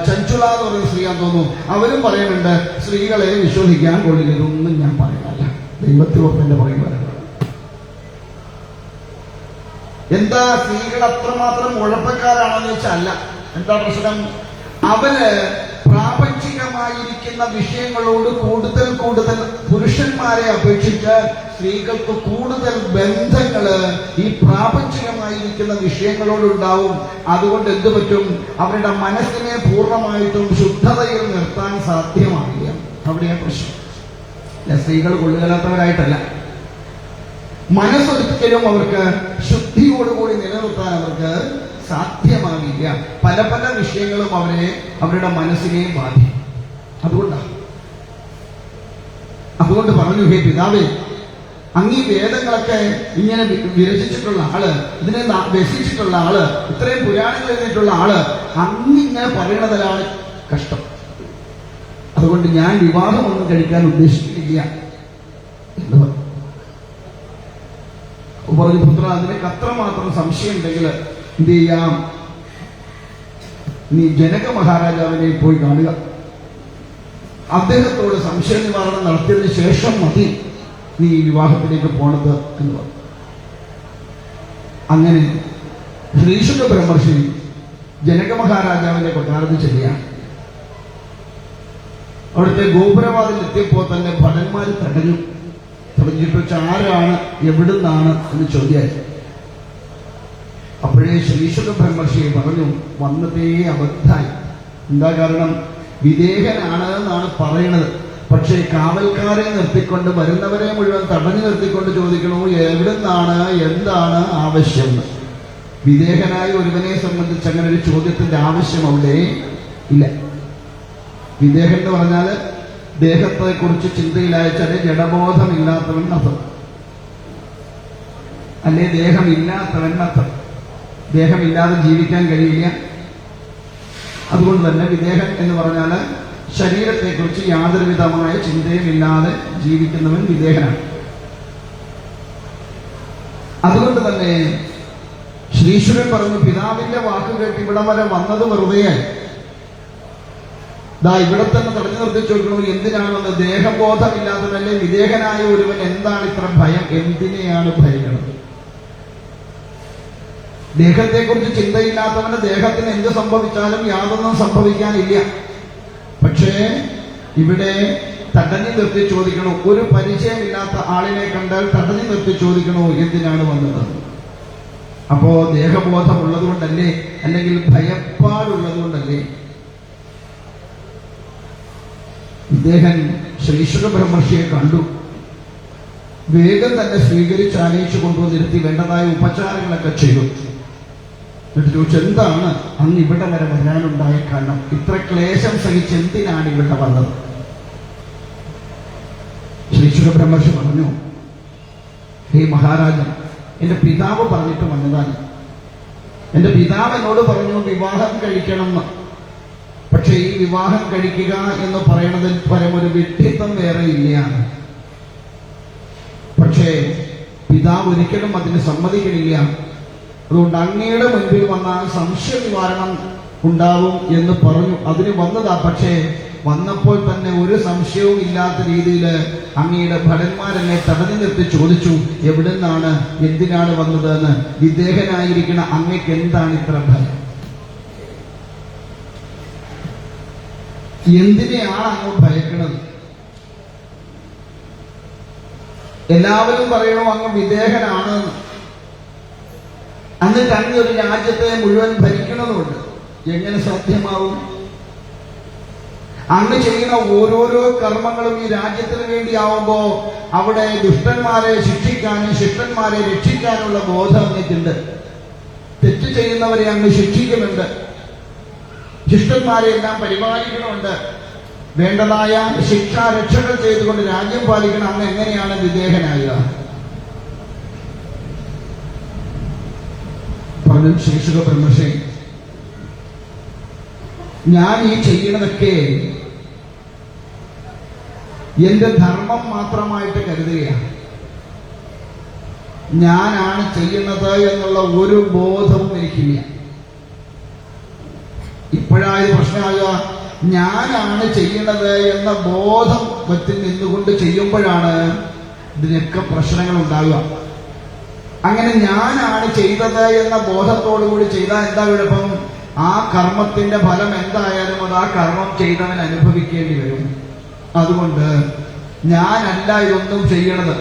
ചഞ്ചുള എന്ന് പറയുന്ന സ്ത്രീയാന്ന് തോന്നുന്നു, അവരും പറയുന്നുണ്ട് സ്ത്രീകളെ വിശ്വസിക്കാൻ കൊള്ളില്ല. ഇതൊന്നും ഞാൻ പറയാനല്ല, ദൈവത്തിനോട് പറയുന്നത്. എന്താ സ്ത്രീകൾ അത്രമാത്രം ഉഴപ്പക്കാരാണെന്ന് വെച്ചാൽ അല്ല. എന്താ പ്രശ്നം? അവര് പ്രാപഞ്ചികമായിരിക്കുന്ന വിഷയങ്ങളോട് കൂടുതൽ പുരുഷന്മാരെ അപേക്ഷിച്ച് സ്ത്രീകൾക്ക് കൂടുതൽ ബന്ധങ്ങള് ഈ പ്രാപഞ്ചികമായിരിക്കുന്ന വിഷയങ്ങളോടുണ്ടാവും. അതുകൊണ്ട് എന്തു പറ്റും? അവരുടെ മനസ്സിനെ പൂർണ്ണമായിട്ടും ശുദ്ധതയിൽ നിർത്താൻ സാധ്യമാകില്ല. അവിടെയാണ് പ്രശ്നം. സ്ത്രീകൾ കൊള്ളുകലാത്തവരായിട്ടല്ല, മനസ്സൊരിക്കലും അവർക്ക് ശുദ്ധിയോടുകൂടി നിലനിർത്താൻ അവർക്ക് സാധ്യമാകില്ല. പല പല വിഷയങ്ങളും അവരുടെ മനസ്സിനെ ബാധിക്കും. അതുകൊണ്ട് പറഞ്ഞു, ഹേ പിതാവേ, അങ്ങീ വേദങ്ങളൊക്കെ ഇങ്ങനെ വിരചിച്ചിട്ടുള്ള ആള്, ഇതിനെ വ്യസിച്ചിട്ടുള്ള ആള്, ഇത്രയും പുരാണങ്ങൾ എഴുതിയിട്ടുള്ള ആള് അങ്ങിങ്ങനെ പറയണതിലാണ് കഷ്ടം. അതുകൊണ്ട് ഞാൻ വിവാഹമൊന്നും കഴിക്കാൻ ഉദ്ദേശിക്കുന്നില്ല എന്ന് പറഞ്ഞു. പറഞ്ഞു, പുത്ര, അതിനൊക്കെ അത്രമാത്രം സംശയം ഉണ്ടെങ്കിൽ എന്ത് ചെയ്യാം? നീ ജനക മഹാരാജാവിനെ പോയി കാണുക. അദ്ദേഹത്തോട് സംശയ നിവാരണം നടത്തിയതിനു ശേഷം മതി നീ ഈ വിവാഹത്തിലേക്ക് പോണത് എന്ന് പറഞ്ഞു. അങ്ങനെ ശ്രീശുക ബ്രഹ്മർഷി ജനക മഹാരാജാവിന്റെ കൊട്ടാരത്തിൽ ചെല്ലുകയാണ്. അവിടുത്തെ ഗോപുരവാതിൽ എത്തിയപ്പോൾ തന്നെ ഭടന്മാർ തടഞ്ഞിട്ട് ആരാണ്, എവിടുന്നാണ് എന്ന് ചോദ്യമായി. അപ്പോഴേ ശ്രീശുക ബ്രഹ്മർഷി പറഞ്ഞു, വന്നതേ അബദ്ധായി. എന്താ കാരണം? വിദേഹനാണ് എന്നാണ് പറയുന്നത്. പക്ഷേ കാവൽക്കാരെ നിർത്തിക്കൊണ്ട് വരുന്നവരെ മുഴുവൻ തടഞ്ഞു നിർത്തിക്കൊണ്ട് ചോദിക്കണു, എവിടുന്നാണ്, എന്താണ് ആവശ്യം. വിദേഹനായ ഒരുവനെ സംബന്ധിച്ച് അങ്ങനെ ഒരു ചോദ്യത്തിന്റെ ആവശ്യം അവിടെ ഇല്ല. വിദേഹൻ എന്ന് പറഞ്ഞാൽ ദേഹത്തെ കുറിച്ച് ചിന്തയിലായച്ചാൽ ജഡബോധമില്ലാത്തവൻ അർത്ഥം, അല്ലെ ദേഹമില്ലാത്തവൻ അർത്ഥം. ദേഹമില്ലാതെ ജീവിക്കാൻ കഴിയില്ല. അതുകൊണ്ട് തന്നെ വിദേഹൻ എന്ന് പറഞ്ഞാൽ ശരീരത്തെക്കുറിച്ച് യാതൊരു വിധമായ ചിന്തയും ഇല്ലാതെ ജീവിക്കുന്നവൻ വിദേഹനാണ്. അതുകൊണ്ട് തന്നെ ശ്രീശ്വരൻ പറഞ്ഞു, പിതാവിന്റെ വാക്ക് കേട്ട് ഇവിടം വരെ വന്നത് വെറുതെയായി. ഇവിടെ തന്നെ തടഞ്ഞു നിർത്തി ചോദിക്കണു, എന്തിനാണെന്ന്. ദേഹബോധമില്ലാത്തവനല്ലേ വിദേഹനായ ഒരുവൻ എന്താണ് ഇത്ര ഭയം? എന്തിനെയാണ് ഭയക്കുന്നത്? ദേഹത്തെക്കുറിച്ച് ചിന്തയില്ലാത്തവന് ദേഹത്തിന് എന്ത് സംഭവിച്ചാലും യാതൊന്നും സംഭവിക്കാനില്ല. പക്ഷേ ഇവിടെ തടഞ്ഞു നിർത്തി ചോദിക്കണു, ഒരു പരിചയമില്ലാത്ത ആളിനെ കണ്ടാൽ തടഞ്ഞു നിർത്തി ചോദിക്കണു, എന്തിനാണ് വന്നത്? അപ്പോ ദേഹബോധമുള്ളത് കൊണ്ടല്ലേ, അല്ലെങ്കിൽ ഭയപ്പാടുള്ളത് കൊണ്ടല്ലേ? ഇദ്ദേഹം ശ്രീശുക ബ്രഹ്മർഷിയെ കണ്ടു. വേഗം തന്നെ സ്വീകരിച്ച് ആനയിച്ചു കൊണ്ടുവന്നിരുത്തി വേണ്ടതായ ഉപചാരങ്ങളൊക്കെ ചെയ്തു. എന്നിട്ട് ചോദിച്ചു, എന്താണ് അന്ന് ഇവിടെ വരെ വരാനുണ്ടായ കാരണം? ഇത്ര ക്ലേശം സഹിച്ച് എന്തിനാണ് ഇവിടെ വന്നത്? ശ്രീശുക ബ്രഹ്മർഷി പറഞ്ഞു, ഹേ മഹാരാജൻ, എന്റെ പിതാവ് പറഞ്ഞിട്ട് വന്നതാണ്. എന്റെ പിതാവ് എന്നോട് പറഞ്ഞു വിവാഹം കഴിക്കണമെന്ന്. പക്ഷെ ഈ വിവാഹം കഴിക്കുക എന്ന് പറയുന്നതിൽ പരം ഒരു വിഡ്ഢിത്തം വേറെ ഇല്ലയാണ്. പക്ഷേ പിതാവ് ഒരിക്കലും അതിന് സമ്മതിക്കണില്ല. അതുകൊണ്ട് അങ്ങയുടെ മുൻപിൽ വന്നാൽ സംശയ നിവാരണം ഉണ്ടാവും എന്ന് പറഞ്ഞു. അതിന് വന്നതാ. പക്ഷേ വന്നപ്പോൾ തന്നെ ഒരു സംശയവും ഇല്ലാത്ത രീതിയിൽ അങ്ങയുടെ ഭടന്മാരെന്നെ തടഞ്ഞു നിർത്തി ചോദിച്ചു, എവിടെ നിന്നാണ്, എന്തിനാണ് വന്നതെന്ന്. വിദേഹനായിരിക്കുന്ന അങ്ങയ്ക്ക് എന്താണ് ഇത്ര ഭയം? എന്തിനെയാണ് അങ്ങ് ഭയക്കുന്നത്? എല്ലാവരും പറയണു അങ്ങ് വിദേഹനാണ്. എന്നിട്ട് അങ്ങ് ഒരു രാജ്യത്തെ മുഴുവൻ ഭരിക്കണമെന്നുണ്ട്. എങ്ങനെ സാധ്യമാവും? അങ്ങ് ചെയ്യുന്ന ഓരോരോ കർമ്മങ്ങളും ഈ രാജ്യത്തിന് വേണ്ടിയാവുമ്പോ അവിടെ ദുഷ്ടന്മാരെ ശിക്ഷിക്കാനും ശിഷ്ടന്മാരെ രക്ഷിക്കാനുള്ള ബോധം അങ്ങേക്കുണ്ട്. തെറ്റ് ചെയ്യുന്നവരെ അങ്ങ് ശിക്ഷിക്കുന്നുണ്ട്. ശിഷ്ടന്മാരെ എല്ലാം പരിപാലിക്കണമുണ്ട്. വേണ്ടതായ ശിക്ഷാരക്ഷകൾ ചെയ്തുകൊണ്ട് രാജ്യം പാലിക്കണം. അങ്ങ് എങ്ങനെയാണ് വിദേഹനാകുക? പറഞ്ഞു ശ്രീശുക ബ്രഹ്മർഷി, ഞാൻ ഈ ചെയ്യുന്നതൊക്കെ എന്റെ ധർമ്മം മാത്രമായിട്ട് കരുതുകയാണ്. ഞാനാണ് ചെയ്യുന്നത് എന്നുള്ള ഒരു ബോധവും എനിക്കില്ല. ഇപ്പോഴായത് പ്രശ്നമാകുക, ഞാനാണ് ചെയ്യുന്നത് എന്ന ബോധം വ്യക്തി നിന്നുകൊണ്ട് ചെയ്യുമ്പോഴാണ് ഇതിനൊക്കെ പ്രശ്നങ്ങൾ ഉണ്ടാകുക. അങ്ങനെ ഞാനാണ് ചെയ്തത് എന്ന ബോധത്തോടുകൂടി ചെയ്താൽ എന്താ കുഴപ്പം? ആ കർമ്മത്തിന്റെ ഫലം എന്തായാലും അത് ആ കർമ്മം ചെയ്തവൻ അനുഭവിക്കേണ്ടി വരും. അതുകൊണ്ട് ഞാനല്ല ഇതൊന്നും ചെയ്യണത്.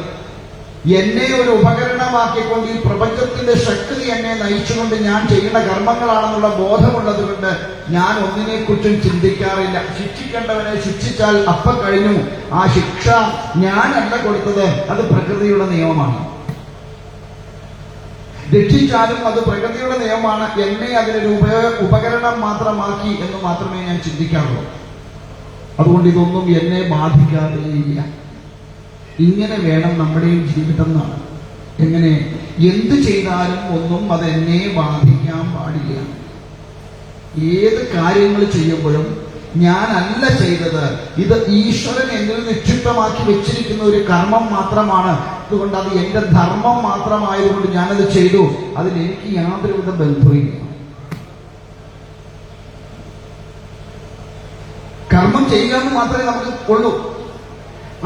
എന്നെ ഒരു ഉപകരണമാക്കിക്കൊണ്ട് ഈ പ്രപഞ്ചത്തിന്റെ ശക്തി എന്നെ നയിച്ചുകൊണ്ട് ഞാൻ ചെയ്യുന്ന കർമ്മങ്ങളാണെന്നുള്ള ബോധമുള്ളത് കൊണ്ട് ഞാൻ ഒന്നിനെക്കുറിച്ചും ചിന്തിക്കാറില്ല. ശിക്ഷിക്കേണ്ടവനെ ശിക്ഷിച്ചാൽ അപ്പം കഴിഞ്ഞു. ആ ശിക്ഷ ഞാനല്ല കൊടുത്തത്, അത് പ്രകൃതിയുടെ നിയമമാണ്. രക്ഷിച്ചാലും അത് പ്രകൃതിയുടെ നിയമമാണ്. എന്നെ അതിനൊരു ഉപകരണം മാത്രമാക്കി എന്ന് മാത്രമേ ഞാൻ ചിന്തിക്കാറുള്ളൂ. അതുകൊണ്ട് ഇതൊന്നും എന്നെ ബാധിക്കാതെയില്ല. ഇങ്ങനെ വേണം നമ്മുടെയും ജീവിതം എന്നാണ്. എങ്ങനെ? എന്ത് ചെയ്താലും ഒന്നും അതെന്നെ ബാധിക്കാൻ പാടില്ല. ഏത് കാര്യങ്ങൾ ചെയ്യുമ്പോഴും ഞാനല്ല ചെയ്തത്, ഇത് ഈശ്വരൻ എന്നിൽ നിക്ഷിപ്തമാക്കി വെച്ചിരിക്കുന്ന ഒരു കർമ്മം മാത്രമാണ്. അതുകൊണ്ട് അത് എന്റെ ധർമ്മം മാത്രമായതുകൊണ്ട് ഞാനത് ചെയ്തു. അതിലെനിക്ക് യാതൊരുവിധ ബന്ധവുമില്ല. കർമ്മം ചെയ്യാമെന്ന് മാത്രമേ നമുക്ക് ഉള്ളൂ.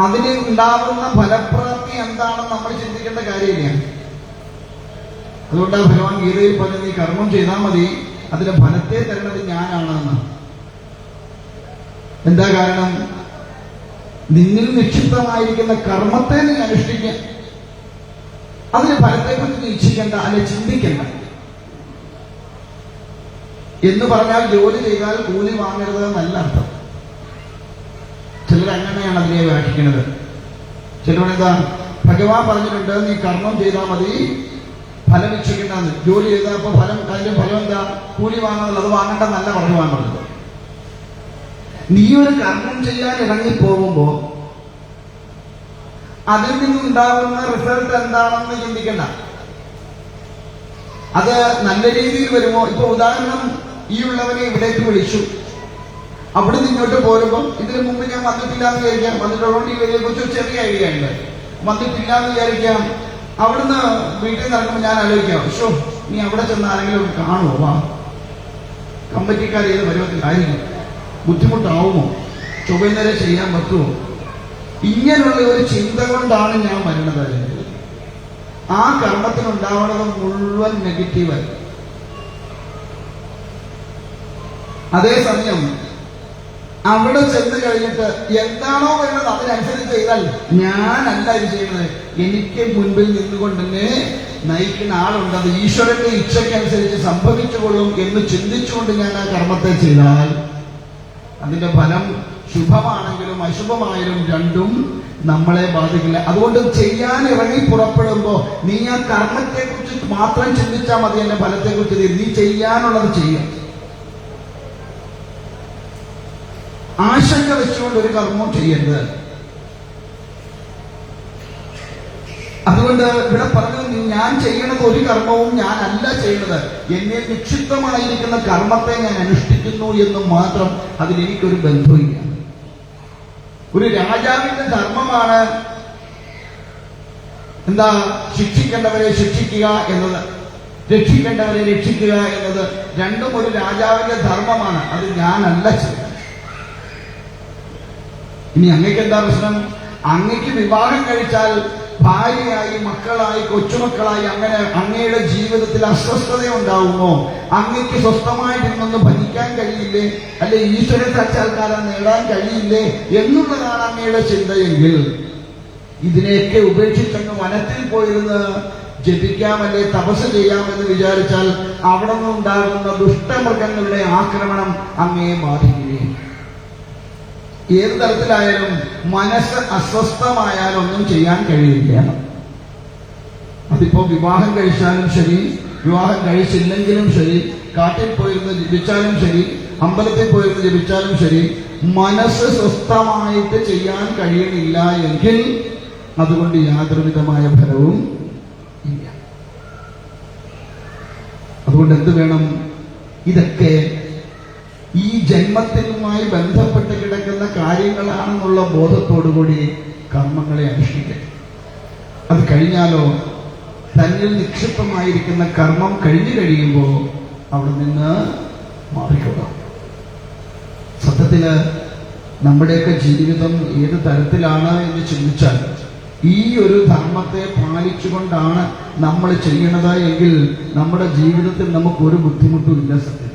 അതിന് ഉണ്ടാകുന്ന ഫലപ്രാപ്തി എന്താണെന്ന് നമ്മൾ ചിന്തിക്കേണ്ട കാര്യമില്ല. അതുകൊണ്ടാണ് ഭഗവാൻ ഗീതയിൽ പറഞ്ഞത്, നീ കർമ്മം ചെയ്താൽ മതി, അതിന്റെ ഫലത്തെ തരുന്നത് ഞാനാണെന്ന്. എന്താ കാരണം? നിന്നിൽ നിക്ഷിപ്തമായിരിക്കുന്ന കർമ്മത്തെ നീ അനുഷ്ഠിക്കുക. അതിന് ഫലത്തെക്കുറിച്ച് നീ ഇച്ഛിക്കണ്ട, അല്ലെ ചിന്തിക്കണ്ട. എന്ന് പറഞ്ഞാൽ ജോലി ചെയ്താൽ കൂലി വാങ്ങരുത് എന്നല്ല അർത്ഥം. ചിലർ അങ്ങനെയാണ് അതിനെ വ്യാഖ്യാനിക്കുന്നത്. ചിലരെന്താ, ഭഗവാൻ പറഞ്ഞിട്ടുണ്ട് നീ കർമ്മം ചെയ്താൽ മതി, ഫലം ഇച്ഛിക്കണ്ടെന്ന്. ജോലി ചെയ്താൽ അപ്പൊ അതിന്റെ ഫലം എന്താ? കൂലി വാങ്ങുന്നത്. അത് വാങ്ങണ്ടെന്നല്ല ഭഗവാൻ പറഞ്ഞത്. നീ ഒരു കർമ്മം ചെയ്യാൻ ഇറങ്ങിപ്പോകുമ്പോ അതിൽ നിന്നുണ്ടാകുന്ന റിസൾട്ട് എന്താണെന്ന് ചിന്തിക്കണ്ട. അത് നല്ല രീതിയിൽ വരുമോ? ഇപ്പൊ ഉദാഹരണം, ഈ ഉള്ളവനെ ഇവിടേക്ക് വിളിച്ചു, അവിടെ നിന്നോട്ട് പോരുമ്പം ഇതിനു മുമ്പ് ഞാൻ വന്നിട്ടില്ല എന്ന് വിചാരിക്കാം. വന്നിട്ടുള്ളതുകൊണ്ട് ഈ വലിയ കുറിച്ച് ചെറിയ ഐഡിയ ഉണ്ട്. വന്നിട്ടില്ല എന്ന് വിചാരിക്കാം. അവിടുന്ന് വീട്ടിൽ നിന്ന് ഇറങ്ങുമ്പോൾ ഞാൻ ആലോചിക്കാം, ഷോ നീ അവിടെ ചെന്ന് ആരെങ്കിലും കാണുമോ? വാ, കമ്പറ്റിക്കാർ ഏത് പരുവത്തിലായിരിക്കും, ബുദ്ധിമുട്ടാവുമോ, ചൊവ്വന്നേരം ചെയ്യാൻ പറ്റുമോ? ഇങ്ങനെയുള്ള ഒരു ചിന്ത കൊണ്ടാണ് ഞാൻ വരുന്നത്. ആ കർമ്മത്തിനുണ്ടാവുന്നത് മുഴുവൻ നെഗറ്റീവായി. അതേസമയം അവിടെ ചെന്ന് കഴിഞ്ഞിട്ട് എന്താണോ വേണ്ടത് അതിനനുസരിച്ച് ചെയ്താൽ ഞാനല്ല ഇത് ചെയ്യുന്നത്, എനിക്ക് മുൻപിൽ നിന്നുകൊണ്ട് തന്നെ നയിക്കുന്ന ആളുണ്ട്, അത് ഈശ്വരന്റെ ഇച്ഛയ്ക്കനുസരിച്ച് സംഭവിച്ചുകൊള്ളും എന്ന് ചിന്തിച്ചുകൊണ്ട് ഞാൻ ആ കർമ്മത്തെ ചെയ്താൽ അതിന്റെ ഫലം ശുഭമാണെങ്കിലും അശുഭമായാലും രണ്ടും നമ്മളെ ബാധിക്കില്ല. അതുകൊണ്ട് ചെയ്യാൻ ഇറങ്ങി പുറപ്പെടുമ്പോ നീ ആ കർമ്മത്തെ കുറിച്ച് മാത്രം ചിന്തിച്ചാൽ മതി, എന്റെ ഫലത്തെ കുറിച്ച് നീ ചെയ്യാനുള്ളത് ചെയ്യാം. ആശങ്ക വെച്ചുകൊണ്ട് ഒരു കർമ്മവും ചെയ്യരുത്. അതുകൊണ്ട് ഇവിടെ പറഞ്ഞു, ഞാൻ ചെയ്യണത് ഒരു കർമ്മവും ഞാനല്ല ചെയ്യുന്നത്, എന്നെ നിക്ഷിപ്തമായിരിക്കുന്ന കർമ്മത്തെ ഞാൻ അനുഷ്ഠിക്കുന്നു എന്ന് മാത്രം. അതിലെനിക്കൊരു ബന്ധമില്ല. ഒരു രാജാവിന്റെ ധർമ്മമാണ് എന്താ? ശിക്ഷിക്കേണ്ടവരെ ശിക്ഷിക്കുക എന്നത്, രക്ഷിക്കേണ്ടവരെ രക്ഷിക്കുക എന്നത് രണ്ടും ഒരു രാജാവിന്റെ ധർമ്മമാണ്. അത് ഞാനല്ല ചെയ്യുന്നത്. ഇനി അങ്ങക്ക് എന്താ പ്രശ്നം? അങ്ങക്ക് വിവാഹം കഴിച്ചാൽ ഭാര്യയായി, മക്കളായി, കൊച്ചുമക്കളായി അങ്ങനെ അങ്ങയുടെ ജീവിതത്തിൽ അസ്വസ്ഥത ഉണ്ടാവുമോ? അങ്ങക്ക് സ്വസ്ഥമായിട്ടിരുന്നൊന്ന് ഭരിക്കാൻ കഴിയില്ലേ? അല്ലെ ഈശ്വര സാക്ഷാത്കാരം നേടാൻ കഴിയില്ലേ എന്നുള്ളതാണ് അങ്ങയുടെ ചിന്തയെങ്കിൽ ഇതിനെയൊക്കെ ഉപേക്ഷിച്ചങ്ങ് വനത്തിൽ പോയിരുന്ന് ജപിക്കാമല്ലേ, തപസ് ചെയ്യാമെന്ന് വിചാരിച്ചാൽ അവിടെ നിന്നുണ്ടാകുന്ന ദുഷ്ടമൃഗങ്ങളുടെ ആക്രമണം അങ്ങയെ ബാധിക്കുകയും ഏത് തരത്തിലായാലും മനസ്സ് അസ്വസ്ഥമായാൽ ഒന്നും ചെയ്യാൻ കഴിയില്ല. അതിപ്പോ വിവാഹം കഴിച്ചാലും ശരി, വിവാഹം കഴിച്ചില്ലെങ്കിലും ശരി, കാട്ടിൽ പോയിരുന്ന് ജപിച്ചാലും ശരി, അമ്പലത്തിൽ പോയിരുന്ന് ജപിച്ചാലും ശരി, മനസ്സ് സ്വസ്ഥമായിട്ട് ചെയ്യാൻ കഴിയണില്ല എങ്കിൽ അതുകൊണ്ട് യാതൊരുവിധമായ ഫലവും ഇല്ല. അതുകൊണ്ട് എന്ത് വേണം? ഇതൊക്കെ ഈ ജന്മത്തിനുമായി ബന്ധപ്പെട്ട് കിടക്കുന്ന കാര്യങ്ങളാണെന്നുള്ള ബോധത്തോടുകൂടി കർമ്മങ്ങളെ അനുഷ്ഠിക്കുക. അത് കഴിഞ്ഞാലോ തന്നിൽ നിക്ഷിപ്തമായിരിക്കുന്ന കർമ്മം കഴിഞ്ഞു കഴിയുമ്പോൾ അവിടെ നിന്ന് മാറിക്കൊള്ളാം. സത്യത്തില് നമ്മുടെയൊക്കെ ജീവിതം ഏത് തരത്തിലാണ് എന്ന് ചിന്തിച്ചാൽ ഈ ഒരു ധർമ്മത്തെ പാലിച്ചുകൊണ്ടാണ് നമ്മൾ ചെയ്യണത് എങ്കിൽ നമ്മുടെ ജീവിതത്തിൽ നമുക്കൊരു ബുദ്ധിമുട്ടും ഇല്ല. സത്യം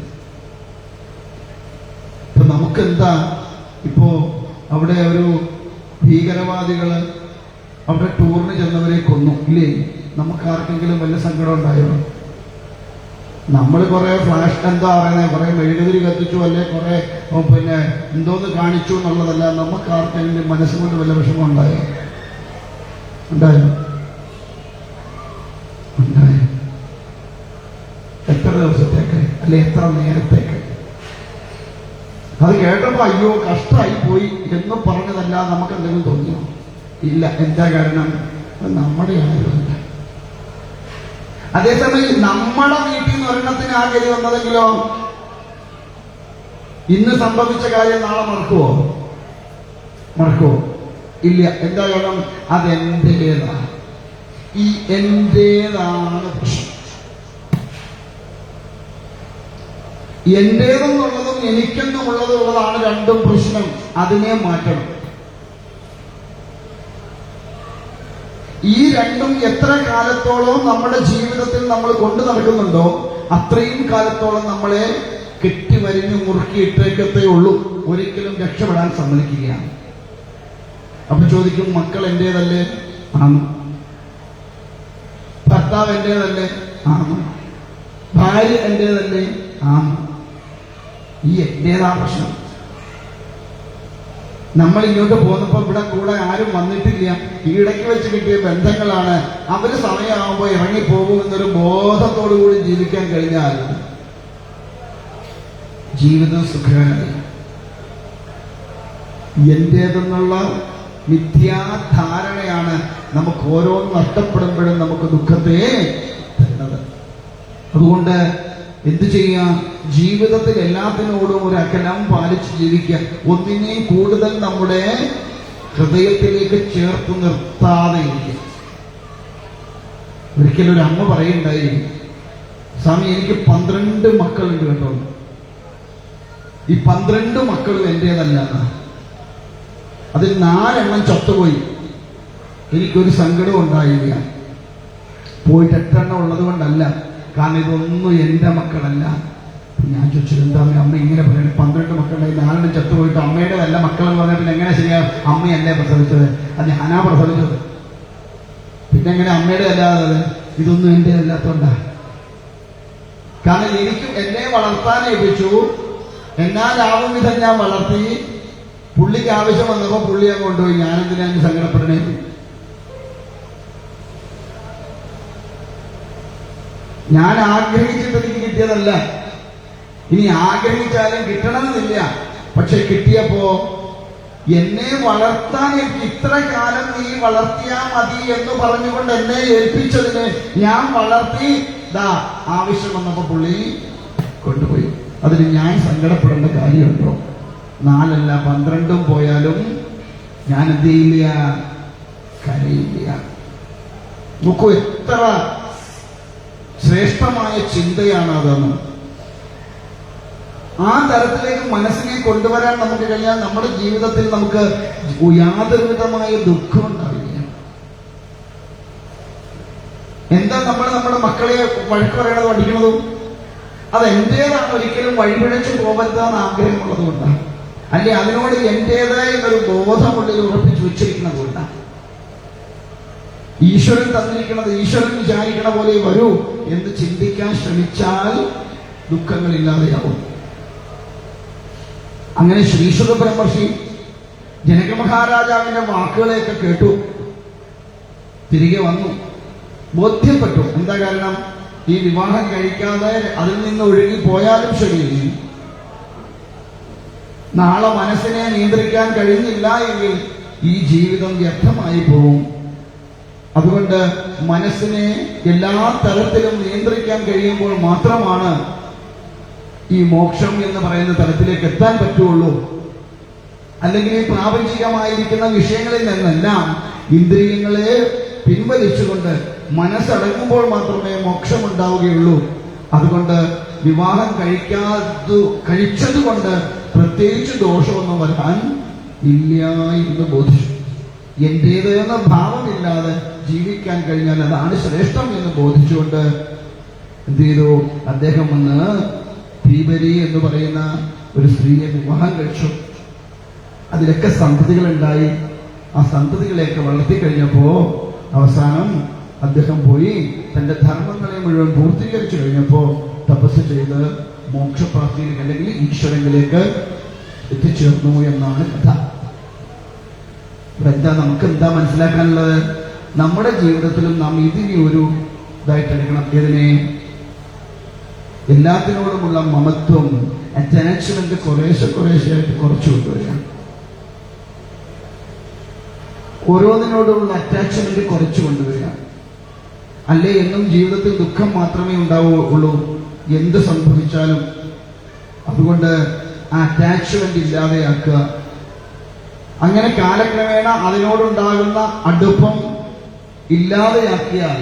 ഇപ്പൊ നമുക്കെന്താ? ഇപ്പോ അവിടെ ഒരു ഭീകരവാദികള് അവിടെ ടൂറിന് ചെന്നവരെ കൊന്നു ഇല്ലേ? നമുക്ക് ആർക്കെങ്കിലും വല്ല സങ്കടം ഉണ്ടായോ? നമ്മൾ കുറെ ഫ്ലാഷ് എന്താ പറയുന്നത്, കുറെ മെഴുകുതിരി കത്തിച്ചു, അല്ലെ കുറെ പിന്നെ എന്തോന്ന് കാണിച്ചു എന്നുള്ളതല്ല. നമുക്ക് ആർക്കെങ്കിലും മനസ്സുകൊണ്ട് വല്ല വിഷമം ഉണ്ടായോ? ഉണ്ടായോ? ഉണ്ടായോ? എത്ര ദിവസത്തേക്ക് അല്ലെ എത്ര നേരത്തേക്ക്? അത് കേട്ടപ്പോ അയ്യോ കഷ്ടമായി പോയി എന്ന് പറഞ്ഞതല്ല നമുക്ക് എന്തെങ്കിലും തോന്നിയോ? ഇല്ല. എന്താ കാരണം? നമ്മുടെ ആരുമല്ല. അതേസമയം നമ്മുടെ വീട്ടിൽ നിന്ന് ഒരെണ്ണത്തിന് ആ ഗതി വന്നതെങ്കിലോ ഇന്ന് സംഭവിച്ച കാര്യം നാളെ മറക്കുവോ? മറക്കുവോ? ഇല്ല. എന്താ കാരണം? അതെന്റേതാണ്. ഈ എന്റേതാണ് പ്രശ്നം. എന്റേതെന്നുള്ളതും എനിക്കെന്നുള്ളതുള്ളതാണ് രണ്ടും പ്രശ്നം. അതിനെ മാറ്റണം. ഈ രണ്ടും എത്ര കാലത്തോളം നമ്മുടെ ജീവിതത്തിൽ നമ്മൾ കൊണ്ടു നടക്കുന്നുണ്ടോ അത്രയും കാലത്തോളം നമ്മളെ കെട്ടിവരിഞ്ഞു മുറുക്കിയിട്ടേക്കത്തേ ഉള്ളൂ. ഒരിക്കലും രക്ഷപ്പെടാൻ സമ്മതിക്കുകയാണ്. അപ്പൊ ചോദിക്കും, മക്കൾ എന്റേതല്ലേ? ആണ്. ഭർത്താവ് എന്റേതല്ലേ? ആണ്. ഭാര്യ എന്റേതല്ലേ? ആണ്. ഈ എന്റേതാ പ്രശ്നം. നമ്മൾ ഇങ്ങോട്ട് പോന്നപ്പോ ഇവിടെ കൂടെ ആരും വന്നിട്ടില്ല. ഈ ഇടയ്ക്ക് വെച്ച് കിട്ടിയ ബന്ധങ്ങളാണ്. അവര് സമയമാകുമ്പോൾ ഇറങ്ങിപ്പോകുമെന്നൊരു ബോധത്തോടു കൂടി ജീവിക്കാൻ കഴിഞ്ഞാൽ ജീവിതം സുഖകരമായി. എന്റേതെന്നുള്ള മിഥ്യാധാരണയാണ് നമുക്ക് ഓരോന്ന് നഷ്ടപ്പെടുമ്പോഴും നമുക്ക് ദുഃഖത്തെ തരുന്നത്. അതുകൊണ്ട് എന്തു ചെയ്യാം? ജീവിതത്തിൽ എല്ലാത്തിനോടും ഒരു അകലം പാലിച്ച് ജീവിക്കുക. ഒന്നിനെയും കൂടുതൽ നമ്മുടെ ഹൃദയത്തിലേക്ക് ചേർത്ത് നിർത്താതെ ഇരിക്കുക. ഒരിക്കലും ഒരു അമ്മ പറയുണ്ടായി, സ്വാമി എനിക്ക് 12 മക്കളുണ്ട് കേട്ടോ. ഈ 12 മക്കളും എന്റേതല്ല. അതിൽ 4 എണ്ണം ചത്തുപോയി. എനിക്കൊരു സങ്കടവും ഉണ്ടായില്ല. പോയിട്ട് 8 എണ്ണം ഉള്ളത് കൊണ്ടല്ല, കാരണം ഇതൊന്നും എന്റെ മക്കളല്ല. ഞാൻ ചോദിച്ചു, എന്താ അമ്മ ഇങ്ങനെ പറയുന്നത്? 12 മക്കളുടെ 4 എണ്ണം ചത്തുപോയിട്ട് അമ്മയുടെ നല്ല മക്കളെന്ന് പറഞ്ഞാൽ പിന്നെ എങ്ങനെ ശരിയാ? അമ്മയല്ലേ പ്രസവിച്ചത്? അത് ഞാനാ പ്രസവിച്ചത്. പിന്നെ എങ്ങനെ അമ്മയുടെ അല്ലാതെ? ഇതൊന്നും എന്റെ അല്ലാത്തോണ്ടാ. കാരണം എനിക്കും എന്നെ വളർത്താൻ ഏൽപ്പിച്ചു. എന്നാലാവും വിധം ഞാൻ വളർത്തി. പുള്ളിക്ക് ആവശ്യം വന്നപ്പോ പുള്ളി അങ്ങ് കൊണ്ടുപോയി. ഞാനെന്തിനാ സങ്കടപ്പെടണേ? ഞാൻ ആഗ്രഹിച്ചിട്ട് എനിക്ക് കിട്ടിയതല്ല. ഇനി ആഗ്രഹിച്ചാലും കിട്ടണമെന്നില്ല. പക്ഷെ കിട്ടിയപ്പോ എന്നെ വളർത്താൻ എനിക്ക് ഇത്ര കാലം നീ വളർത്തിയാ മതി എന്ന് പറഞ്ഞുകൊണ്ട് എന്നെ ഏൽപ്പിച്ചതിന് ഞാൻ വളർത്തി ആവശ്യം വന്നപ്പോ പുള്ളി കൊണ്ടുപോയി. അതിന് ഞാൻ സങ്കടപ്പെടേണ്ട കാര്യമുണ്ടോ? 4 അല്ല 12 പോയാലും ഞാൻ എന്ത് ചെയ്യില്ല, കരയില്ല. നോക്കൂ, എത്ര ശ്രേഷ്ഠമായ ചിന്തയാണ് അതെന്ന്. ആ തരത്തിലേക്ക് മനസ്സിനെ കൊണ്ടുവരാൻ നമുക്ക് കഴിഞ്ഞാൽ നമ്മുടെ ജീവിതത്തിൽ നമുക്ക് യാതൊരുവിധമായ ദുഃഖം ഉണ്ടാവില്ല. എന്താ നമ്മൾ നമ്മുടെ മക്കളെ വഴക്ക് പറയണത് പഠിക്കണതും അത് എന്റേതാണ്, ഒരിക്കലും വഴിപിഴച്ചു പോകരുതെന്ന് ആഗ്രഹമുള്ളത് കൊണ്ടാണ്. അല്ലെ അതിനോട് എന്റേതായ എന്നൊരു ബോധമുള്ളിൽ ഉറപ്പിച്ചു വെച്ചിരിക്കുന്നത് കൊണ്ടാണ്. ഈശ്വരൻ തന്നിരിക്കുന്നത് ഈശ്വരൻ വിചാരിക്കണ പോലെ വരൂ എന്ന് ചിന്തിക്കാൻ ശ്രമിച്ചാൽ ദുഃഖങ്ങളില്ലാതെയാവും. അങ്ങനെ ശ്രീശുദ്ധ ബ്രഹ്മർഷി ജനക മഹാരാജാവിന്റെ വാക്കുകളെയൊക്കെ കേട്ടു. തിരികെ വന്നു, ബോധ്യപ്പെട്ടു. എന്താ കാരണം? ഈ വിവാഹം കഴിക്കാതെ അതിൽ നിന്ന് ഒഴുകി പോയാലും ശരി, നാളെ മനസ്സിനെ നിയന്ത്രിക്കാൻ കഴിഞ്ഞില്ല എങ്കിൽ ഈ ജീവിതം വ്യർത്ഥമായി പോകും. അതുകൊണ്ട് മനസ്സിനെ എല്ലാ തരത്തിലും നിയന്ത്രിക്കാൻ കഴിയുമ്പോൾ മാത്രമാണ് ഈ മോക്ഷം എന്ന് പറയുന്ന തലത്തിലേക്ക് എത്താൻ പറ്റുള്ളൂ. അല്ലെങ്കിൽ ഈ പ്രാപഞ്ചികമായിരിക്കുന്ന വിഷയങ്ങളിൽ നിന്നെല്ലാം ഇന്ദ്രിയങ്ങളെ പിൻവലിച്ചുകൊണ്ട് മനസ്സടങ്ങുമ്പോൾ മാത്രമേ മോക്ഷമുണ്ടാവുകയുള്ളൂ. അതുകൊണ്ട് വിവാഹം കഴിച്ചതുകൊണ്ട് പ്രത്യേകിച്ച് ദോഷമൊന്നും വരാൻ ഇല്ല എന്ന് ബോധിച്ചു. എന്റേത് എന്ന ഭാവമില്ലാതെ ജീവിക്കാൻ കഴിഞ്ഞാൽ അതാണ് ശ്രേഷ്ഠം എന്ന് ബോധിച്ചുകൊണ്ട് എന്ത് ചെയ്തു? അദ്ദേഹം വന്ന് ഭീപരി എന്ന് പറയുന്ന ഒരു സ്ത്രീയെ വിവാഹം കഴിച്ചു. അതിലൊക്കെ സന്തതികളുണ്ടായി. ആ സന്തതികളെയൊക്കെ വളർത്തിക്കഴിഞ്ഞപ്പോ അവസാനം അദ്ദേഹം പോയി തന്റെ ധർമ്മങ്ങളെ മുഴുവൻ പൂർത്തീകരിച്ചു കഴിഞ്ഞപ്പോ തപസ് ചെയ്ത് മോക്ഷപ്രാപ്തിയിൽ അല്ലെങ്കിൽ ഈശ്വരങ്ങളിലേക്ക് എത്തിച്ചേർന്നു എന്നാണ് കഥ. എന്താ നമുക്ക് എന്താ മനസ്സിലാക്കാനുള്ളത്? നമ്മുടെ ജീവിതത്തിലും നാം ഇതിനെ ഒരു ഇതായിട്ടെടുക്കണം. ഇതിനെ എല്ലാത്തിനോടുമുള്ള മമത്വം, അറ്റാച്ച്മെന്റ് കുറേശ്ശെയായിട്ട് കുറച്ചു കൊണ്ടുവരിക. ഓരോന്നിനോടുമുള്ള അറ്റാച്ച്മെന്റ് കുറച്ചു കൊണ്ടുവരിക. അല്ലേ എന്നും ജീവിതത്തിൽ ദുഃഖം മാത്രമേ ഉണ്ടാവുള്ളൂ എന്ത് സംഭവിച്ചാലും. അതുകൊണ്ട് ആ അറ്റാച്ച്മെന്റ് ഇല്ലാതെയാക്കുക. അങ്ങനെ കാലക്രമേണ അതിനോടുണ്ടാകുന്ന അടുപ്പം ഇല്ലാതെയാക്കിയാൽ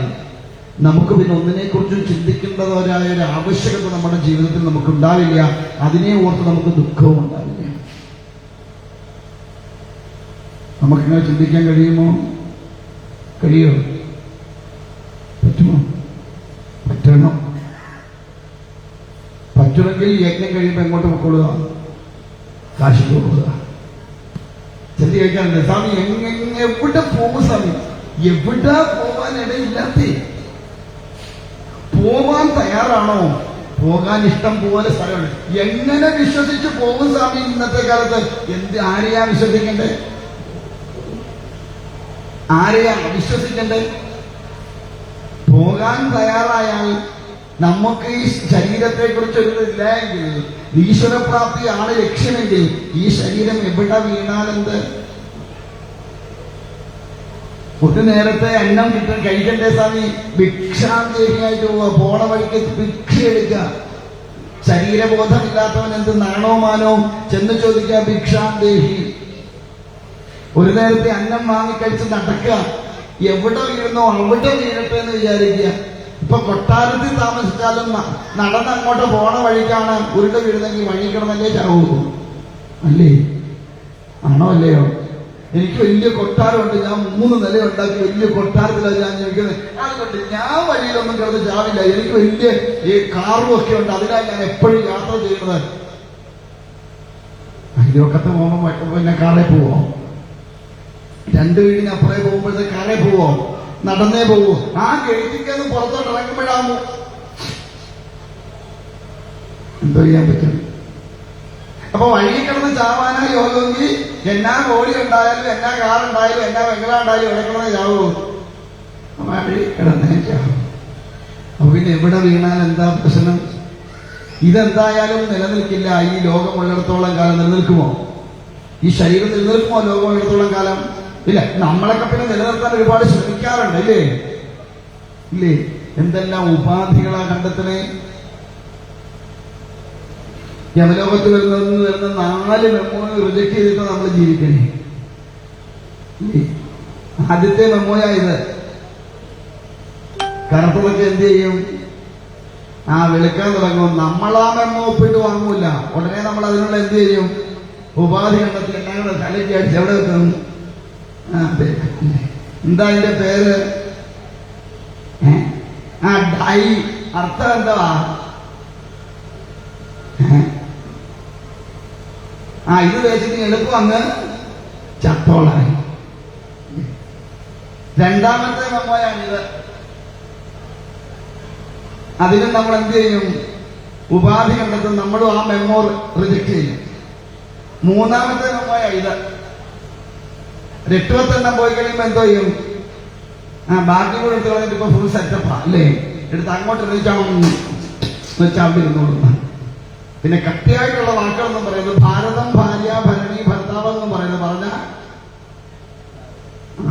നമുക്ക് പിന്നെ ഒന്നിനെക്കുറിച്ചും ചിന്തിക്കേണ്ടവരായ ഒരു ആവശ്യകത നമ്മുടെ ജീവിതത്തിൽ നമുക്കുണ്ടാവില്ല. അതിനെ ഓർത്ത് നമുക്ക് ദുഃഖവും ഉണ്ടാവില്ല. നമുക്കിങ്ങനെ ചിന്തിക്കാൻ കഴിയുമോ? കഴിയോ? പറ്റുമോ? പറ്റണം. പറ്റുമെങ്കിൽ യജ്ഞം കഴിയുമ്പോൾ എങ്ങോട്ട് പൊക്കൊള്ളുക? കാശി പോകുക. ചെന്തി കഴിക്കാറുണ്ട്. സ്വാമി എവിടെ പോകും? സ്വാമി എവിടെ പോകാൻ ഇടയില്ലാത്തേ? പോവാൻ തയ്യാറാണോ? പോകാൻ ഇഷ്ടം പോലെ സ്ഥലമാണ്. എങ്ങനെ വിശ്വസിച്ച് പോകും സ്വാമി? ഇന്നത്തെ കാലത്ത് ആരെയാ വിശ്വസിക്കണ്ടേ? ആരെയാ വിശ്വസിക്കണ്ടേ? പോകാൻ തയ്യാറായാൽ നമുക്ക് ഈ ശരീരത്തെ കുറിച്ചൊരിതില്ല എങ്കിൽ, ഈശ്വരപ്രാപ്തിയാണ് ലക്ഷ്യമെങ്കിൽ ഈ ശരീരം എവിടെ വീണാലെന്ത്? ഒരു നേരത്തെ അന്നം കഴിക്കണ്ടേ സ്വാമി? ഭിക്ഷാന്തേഹിയായിട്ട് പോവുക. പോണ വഴിക്ക് ഭിക്ഷ എടുക്കുക. ശരീരബോധമില്ലാത്തവൻ എന്ത് നാണോ മാനോ ചെന്ന് ചോദിക്കുക ഭിക്ഷാന്തേഹി. ഒരു നേരത്തെ അന്നം വാങ്ങിക്കഴിച്ച് നടക്കുക. എവിടെ വീഴുന്നോ അവിടെ വീഴട്ടെ എന്ന് വിചാരിക്കുക. ഇപ്പൊ കൊട്ടാരത്തിൽ താമസിച്ചാലും നടന്ന് അങ്ങോട്ട് പോണ വഴിക്കാണ് ഉരുണ്ട വീഴുന്നെങ്കിൽ വഴി കിടന്നല്ലേ ചാവൂ? അല്ലേ? ആണോ അല്ലയോ? എനിക്ക് വലിയ കൊട്ടാരമുണ്ട്, ഞാൻ 3 നില ഉണ്ടാക്കി വലിയ കൊട്ടാരത്തിലാണ് ഞാൻ ജീവിക്കുന്നത്. അതുകൊണ്ട് ഞാൻ വഴിയിലൊന്നും കിടന്ന് ചാവില്ല. എനിക്ക് വലിയ ഈ കാറും ഒക്കെ ഉണ്ട്, അതിനാണ് ഞാൻ എപ്പോഴും യാത്ര ചെയ്യുന്നത്. അയൽവക്കത്ത് പോകുമ്പോ പിന്നെ കാറേ പോവോ? 2 വീടിന് അപ്പുറേ പോകുമ്പോഴത്തെ കാറേ പോവോ? നടന്നേ പോവോ? ആ ഗേറ്റിക്കൊന്ന് പുറത്തോട്ട് ഇറങ്ങുമ്പോഴാമോ എന്തോ ചെയ്യാൻ പറ്റും? അപ്പൊ വഴി കിടന്ന് ചാവാനാ യോഗമെങ്കിൽ എന്നാ ബോഡി ഉണ്ടായാലും എന്നാ കാറുണ്ടായാലും എന്നാ ബംഗ്ലാ ഉണ്ടായാലും എവിടെ കിടന്ന് ചാവൂ? വഴി കിടന്നേ ചാവും. അപ്പൊ പിന്നെ എവിടെ വീണാൽ എന്താ പ്രശ്നം? ഇതെന്തായാലും നിലനിൽക്കില്ല. ഈ ലോകമുള്ളിടത്തോളം കാലം നിലനിൽക്കുമോ? ഈ ശരീരം നിലനിൽക്കുമോ ലോകമുള്ളിടത്തോളം കാലം? ഇല്ല. നമ്മളൊക്കെ പിന്നെ നിലനിർത്താൻ ഒരുപാട് ശ്രമിക്കാറുണ്ട്, ഇല്ലേ? ഇല്ലേ? എന്തെല്ലാം ഉപാധികളാ കണ്ടെത്തണേ. യമലോകത്ത് വരുന്ന 4 മെമ്മോയെ റിജക്ട് ചെയ്തിട്ട് നമ്മൾ ജീവിക്കണേ. ആദ്യത്തെ മെമ്മോയായത്. കറുത്തതൊക്കെ എന്ത് ചെയ്യും? വെളുക്കാൻ തുടങ്ങും. നമ്മളാ മെമ്മോ ഒപ്പിട്ട് വാങ്ങൂല. ഉടനെ നമ്മൾ അതിനുള്ള എന്ത് ചെയ്യും? ഉപാധി കണ്ടെത്തി എല്ലാം കൂടെ തലയ്ക്ക് അടിച്ച് എവിടെ വെക്കും? എന്താ അതിന്റെ പേര്? ഡൈ. അർത്ഥം എന്താ? ഇത് വെച്ചിട്ട് എളുപ്പം അങ്ങ് ചത്തോളായി. രണ്ടാമത്തെ മെമ്മോയാണിത്. അതിനും നമ്മൾ എന്ത് ചെയ്യും? ഉപാധി കണ്ടെത്തും. നമ്മളും ആ മെമ്മോ റിജക്ട് ചെയ്യും. മൂന്നാമത്തെ മെമ്മോയാ ഇത്. 8 എണ്ണം പോയി കഴിയുമ്പോ എന്തോ ചെയ്യും? ബാക്കി കൂടെ എടുത്ത് കളഞ്ഞിട്ട് ഇപ്പൊ ഫുൾ സെറ്റപ്പാ, അല്ലേ? എടുത്ത് അങ്ങോട്ട് വെച്ചാണ്ടിരുന്നോളൂ. പിന്നെ കട്ടിയായിട്ടുള്ള വാക്കുകളെന്നും പറയുന്നത് ഭാരതം, ഭാര്യ, ഭരണി, ഭർത്താവ് എന്നും പറയുന്നത് പറഞ്ഞ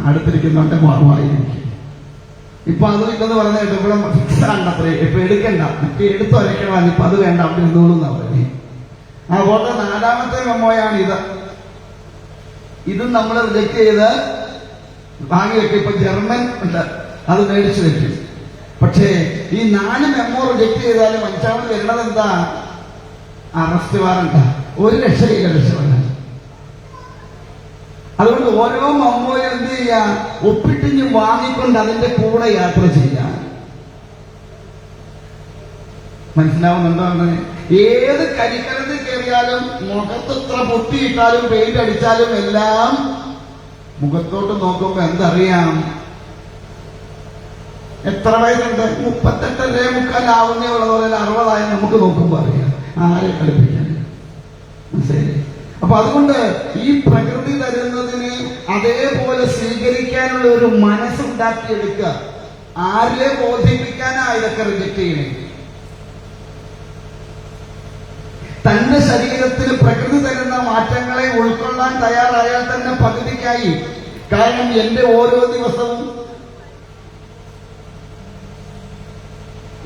അടുത്തിരിക്കുന്നവന്റെ മാറുമായിരിക്കും. ഇപ്പൊ അത് ഇല്ലെന്ന് പറഞ്ഞ കേട്ടോ, ഇവിടെ ഫിക്സ് ആണ്ടത്രേ. ഇപ്പൊ എടുക്കണ്ട, ഇപ്പൊ എടുത്തു വരയ്ക്കണം. ഇപ്പൊ അത് വേണ്ട, അവിടെ ഇരുന്നോളൂ എന്നാ പറഞ്ഞേ. അതുപോലെ 4ാമത്തെ മെമ്മോയാണ് ഇത്. ഇതും നമ്മൾ റിജക്ട് ചെയ്ത് വാങ്ങി വെക്കും. ഇപ്പൊ ജർമ്മൻ ഉണ്ട്, അത് മേടിച്ചു വെക്കും. പക്ഷേ ഈ 4 മെമ്മോ റിജക്ട് ചെയ്താലും 5ാമത് വരുന്നത് എന്താ? അറസ്റ്റ് വാറണ്ടാ. ഒരു രക്ഷയില്ല, രക്ഷപ്പെടാൻ. അതുകൊണ്ട് ഓരോ മെമ്മോയും എന്ത് ചെയ്യാ? ഒപ്പിട്ടിഞ്ഞ് വാങ്ങിക്കൊണ്ട് അതിന്റെ കൂടെ യാത്ര ചെയ്യാൻ. മനസ്സിലാവുന്നുണ്ടോ? അങ്ങനെ ഏത് കരിക്കലത്തിൽ കയറിയാലും, മുഖത്തെത്ര പൊട്ടിയിട്ടാലും, പെയിന്റ് അടിച്ചാലും എല്ലാം മുഖത്തോട്ട് നോക്കുമ്പോ എന്തറിയാം? എത്ര വയസ്സുണ്ട്? 38 ആവുന്നേ ഉള്ളതുപോലെ 60 നമുക്ക് നോക്കുമ്പോ അറിയാം. ആരെ കളിപ്പിക്കാൻ? മനസ്സിലായില്ലേ? അപ്പൊ അതുകൊണ്ട് ഈ പ്രകൃതി തരുന്നതിന് അതേപോലെ സ്വീകരിക്കാനുള്ള ഒരു മനസ്സുണ്ടാക്കിയെടുക്കുക. ആരെ ബോധിപ്പിക്കാനാ ഇതൊക്കെ റിജക്ട് ചെയ്യണേ? തന്റെ ശരീരത്തിന് പ്രകൃതി തരുന്ന മാറ്റങ്ങളെ ഉൾക്കൊള്ളാൻ തയ്യാറായാൽ തന്നെ പകുതിക്കായി. കാരണം എന്റെ ഓരോ ദിവസവും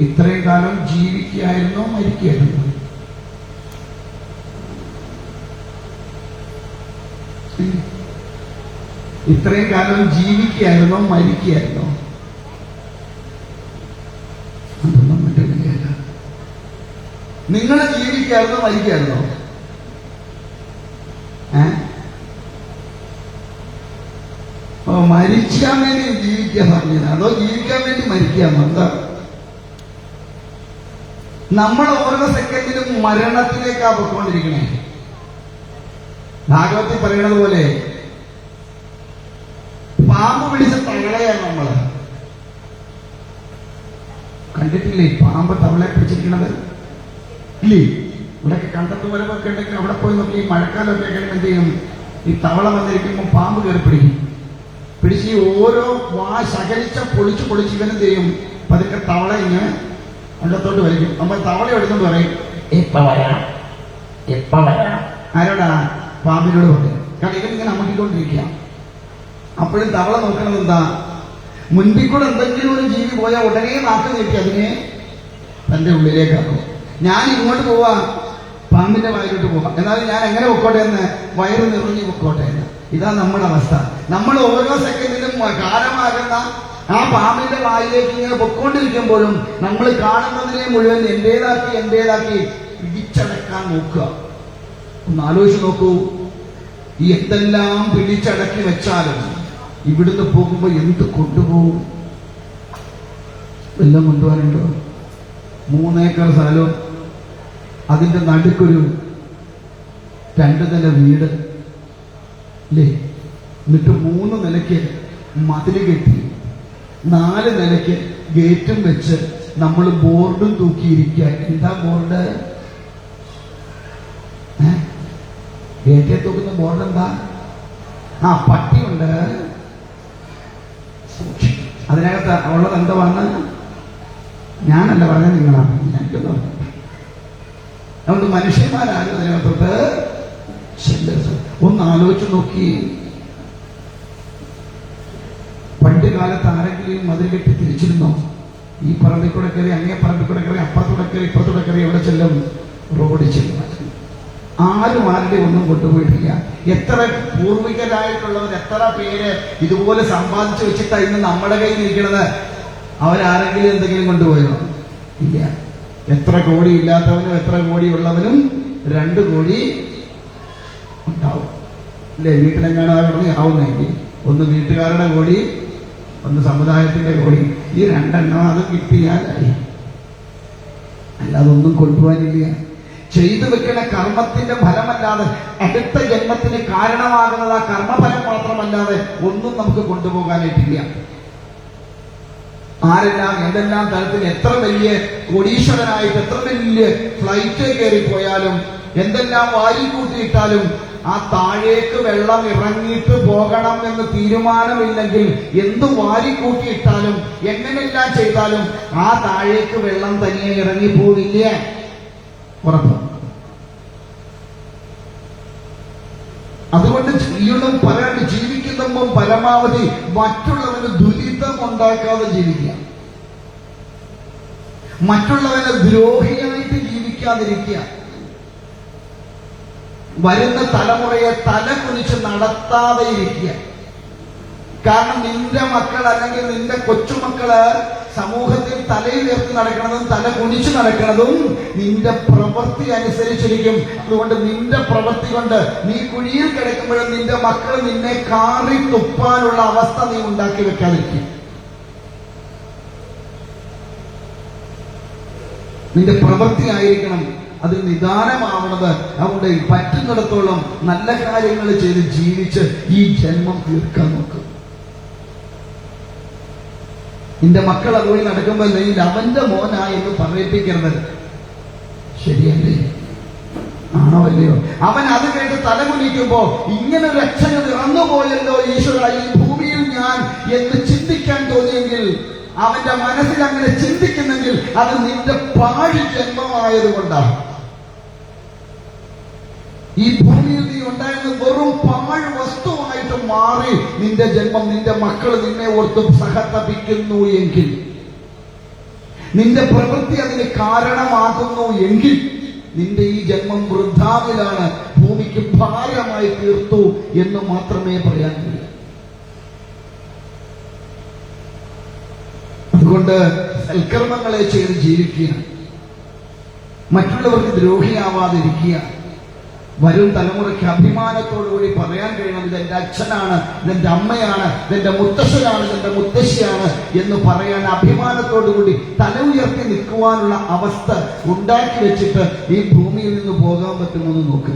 ഇത്രയും കാലം ജീവിക്കുകയായിരുന്നോ മരിക്കുകയായിരുന്നോ? ഇത്രയും കാലം ജീവിക്കുകയായിരുന്നോ മരിക്കുകയായിരുന്നോ? അതൊന്നും പറ്റുന്നില്ല. നിങ്ങൾ ജീവിക്കായിരുന്നോ മരിക്കായിരുന്നോ? മരിക്കാൻ വേണ്ടി ജീവിക്കാൻ പറഞ്ഞത്, അതോ ജീവിക്കാൻ വേണ്ടി മരിക്കാന്നോ? എന്താ? നമ്മൾ ഓരോ സെക്കൻഡിലും മരണത്തിലേക്കാ പൊയ്ക്കൊണ്ടിരിക്കണേ. ഭാഗവത്തിൽ പറയുന്നത് പോലെ പാമ്പ് പിടിച്ച തവളയാണ് നമ്മള്. കണ്ടിട്ടില്ലേ പാമ്പ് തവളയെ പിടിച്ചിരിക്കണത്? ഇല്ലേ? ഇവിടെയൊക്കെ കണ്ടത്ത് വരവൊക്കെ ഉണ്ടെങ്കിൽ അവിടെ പോയി നോക്കി. മഴക്കാലമൊക്കെ കഴിയുമ്പോൾ എന്ത് ചെയ്യും? ഈ തവള വന്നിരിക്കുമ്പോൾ പാമ്പ് കയറി പിടിക്കും. പിടിച്ച് ഓരോ ശകലിച്ച പൊളിച്ച് ഇവനെന്ത് ചെയ്യും? പതുക്കെ തവള ഇങ്ങനെ അണ്ടത്തോട്ട് വലിക്കും. നമ്മൾ തവള എടുത്തോണ്ട് പറയും, ഇപ്പൊ വരാം. ആരോടാ? പാമ്പിനോട് പറയും. കാരണം ഇവനിങ്ങനെ അമക്കിക്കൊണ്ടിരിക്കുക. അപ്പോഴും തവള നോക്കണത് എന്താ? മുൻപിൽ കൂടെ എന്തെങ്കിലും ഒരു ജീവി പോയാൽ ഉടനെ നാക്ക് നീട്ടി അതിനെ തന്റെ ഉള്ളിലേക്കാക്കും. ഞാൻ ഇങ്ങോട്ട് പോവാ, പാമ്പിന്റെ വായിലോട്ട് പോവാം. എന്നാലും ഞാൻ എങ്ങനെ പൊക്കോട്ടെ എന്ന്? വയറ് നിറഞ്ഞു പൊക്കോട്ടെ എന്ന്. ഇതാ നമ്മുടെ അവസ്ഥ. നമ്മൾ ഓരോ സെക്കൻഡിലും കാലമാകുന്ന ആ പാമ്പിന്റെ വായിലേക്ക് ഇങ്ങനെ പൊക്കോണ്ടിരിക്കുമ്പോഴും നമ്മൾ കാണുന്നതിനെ മുഴുവൻ എന്റേതാക്കി പിടിച്ചടക്കാൻ നോക്കുക. ഒന്ന് ആലോചിച്ച് നോക്കൂ. ഈ എന്തെല്ലാം പിടിച്ചടക്കി വെച്ചാലും ഇവിടുന്ന് പോകുമ്പോ എന്ത് കൊണ്ടുപോകും? എല്ലാം കൊണ്ടുപോകാനുണ്ടോ? 3 ഏക്കർ സ്ഥലവും അതിന്റെ നടുക്കൊരു 2 നില വീട്, അല്ലേ? എന്നിട്ട് 3 നിലയ്ക്ക് മതില് കെട്ടി 4 നിലയ്ക്ക് ഗേറ്റും വെച്ച് നമ്മൾ ബോർഡും തൂക്കിയിരിക്കുക. എന്താ ബോർഡ്? ഏറ്റവും തൂക്കുന്ന ബോർഡ് എന്താ? ആ പട്ടിയുണ്ട്, അതിനകത്ത് ഉള്ളത് എന്തുവാണ്? ഞാനല്ല പറഞ്ഞത്, നിങ്ങളാണ്. എനിക്കൊന്നും അതുകൊണ്ട് മനുഷ്യന്മാരാരും അതിനകത്തോട്ട് ചെല്ലരുത്. ഒന്ന് ആലോചിച്ച് നോക്കി. പണ്ട് കാലത്ത് ആരെങ്കിലും മതിൽ കെട്ടി തിരിച്ചിരുന്നോ? ഈ പറമ്പിൽ കൂടെ കയറി, അങ്ങേ പറമ്പിൽ കൂടെ കയറി, അപ്പുറത്തൂടെ കയറി, ഇപ്പുറത്തൂടെ കയറി എവിടെ ചെല്ലും? റോഡിൽ ചെല്ലും. ആരും ആരുടെ ഒന്നും കൊണ്ടുപോയിട്ടില്ല. എത്ര പൂർവികരായിട്ടുള്ളവർ, എത്ര പേര് ഇതുപോലെ സമ്പാദിച്ചു വെച്ചിട്ടാണ് ഇന്ന് നമ്മുടെ കയ്യിൽ ഇരിക്കുന്നത്? അവരാരെങ്കിലും എന്തെങ്കിലും കൊണ്ടുപോയോ? ഇല്ല. എത്ര കോടി ഇല്ലാത്തവനും എത്ര കോടി ഉള്ളവനും 2 കോടി ഉണ്ടാവും. ഇല്ലേ? വീട്ടിലെങ്ങാനും ആവുന്നെങ്കിൽ ഒന്ന് വീട്ടുകാരുടെ കോടി, ഒന്ന് സമുദായത്തിന്റെ കോടി. ഈ 2 എണ്ണം അത് കിട്ടിയാലായി. അല്ലാതെ ഒന്നും കൊണ്ടുപോകാനില്ല. ചെയ്തു വെക്കുന്ന കർമ്മത്തിന്റെ ഫലമല്ലാതെ, അടുത്ത ജന്മത്തിന് കാരണമാകുന്നത് ആ കർമ്മഫലം മാത്രമല്ലാതെ ഒന്നും നമുക്ക് കൊണ്ടുപോകാനായിട്ടില്ല. ആരെല്ലാം എന്തെല്ലാം തരത്തിൽ എത്ര വലിയ കോടീശ്വരനായിട്ട് എത്ര വലിയ ഫ്ലൈറ്റ് കയറിപ്പോയാലും എന്തെല്ലാം വാരിക്കൂട്ടിയിട്ടാലും ആ താഴേക്ക് വെള്ളം ഇറങ്ങിയിട്ട് പോകണം എന്ന് തീരുമാനമില്ലെങ്കിൽ എന്ത് വാരിക്കൂട്ടിയിട്ടാലും എങ്ങനെല്ലാം ചെയ്താലും ആ താഴേക്ക് വെള്ളം തനിയെ ഇറങ്ങിപ്പോകില്ല. ഉറപ്പ്. അതുകൊണ്ട് ഈയൊന്നും പറയാണ്ട് ജീവിക്കുമ്പോൾ പരമാവധി മറ്റുള്ളവന് ദുരിതം ഉണ്ടാക്കാതെ ജീവിക്കുക, മറ്റുള്ളവനെ ദ്രോഹിയായിട്ട് ജീവിക്കാതിരിക്കുക, വരുന്ന തലമുറയെ തല കുനിച്ച് നടത്താതെ ഇരിക്കുക. കാരണം നിന്റെ മക്കൾ അല്ലെങ്കിൽ നിന്റെ കൊച്ചുമക്കള് സമൂഹത്തിൽ തലയുയർത്തി നടക്കുന്നതും തല കുനിച്ചു നടക്കുന്നതും നിന്റെ പ്രവൃത്തി അനുസരിച്ചിരിക്കും. അതുകൊണ്ട് നിന്റെ പ്രവൃത്തി കൊണ്ട് നീ കുഴിയിൽ കിടക്കുമ്പോഴും നിന്റെ മക്കൾ നിന്നെ കാറി തുപ്പാനുള്ള അവസ്ഥ നീ ഉണ്ടാക്കി വെക്കാതിരിക്കും. നിന്റെ പ്രവൃത്തി ആയിരിക്കണം അതിൽ നിദാനമാവണത്. അതുകൊണ്ട് പറ്റുന്നിടത്തോളം നല്ല കാര്യങ്ങൾ ചെയ്ത് ജീവിച്ച് ഈ ജന്മം തീർക്കാൻ നോക്കും. നിന്റെ മക്കൾ അതുവഴി നടക്കുമ്പോൾ നീ അവന്റെ മോനാ എന്ന് പറയിപ്പിക്കരുത്. ശരിയല്ലേ? ആണോ അല്ലയോ? അവൻ അത് കേട്ട് തലമുനിക്കുമ്പോ ഇങ്ങനെ ഒരു അച്ഛന് ഇറന്നുപോയല്ലോ ഈശ്വര ഈ ഭൂമിയിൽ ഞാൻ എന്ന് ചിന്തിക്കാൻ തോന്നിയെങ്കിൽ, അവന്റെ മനസ്സിൽ അങ്ങനെ ചിന്തിക്കുന്നെങ്കിൽ അത് നിന്റെ പാഴ് ജന്മമായതുകൊണ്ടാണ്. ഈ ഭൂമിയിൽ നീ ഉണ്ടായിരുന്ന വെറും പാഴ് വസ്തുവായിട്ട് മാറി നിന്റെ ജന്മം, നിന്റെ മക്കൾ നിന്നെ ഓർത്ത് സഹതപിക്കുന്നു എങ്കിൽ, നിന്റെ പ്രവൃത്തി അതിന് കാരണമാകുന്നു എങ്കിൽ നിന്റെ ഈ ജന്മം വൃദ്ധാവിലാണ്, ഭൂമിക്ക് ഭാരമായി തീർത്തു എന്ന് മാത്രമേ പറയാൻ കഴിയൂ. അതുകൊണ്ട് സൽക്കർമ്മങ്ങളെ ചെയ്ത് ജീവിക്കുക, മറ്റുള്ളവർക്ക് ദ്രോഹിയാവാതിരിക്കുക, വരും തലമുറയ്ക്ക് അഭിമാനത്തോടുകൂടി പറയാൻ കഴിയണം ഇതെന്റെ അച്ഛനാണ്, ഇതെന്റെ അമ്മയാണ്, ഇതെന്റെ മുത്തശ്ശനാണ്, ഇതെന്റെ മുത്തശ്ശിയാണ് എന്ന് പറയാൻ അഭിമാനത്തോടുകൂടി തല ഉയർത്തി നിൽക്കുവാനുള്ള അവസ്ഥ ഉണ്ടാക്കി വെച്ചിട്ട് ഈ ഭൂമിയിൽ നിന്ന് പോകാൻ പറ്റുമെന്ന് നോക്ക്.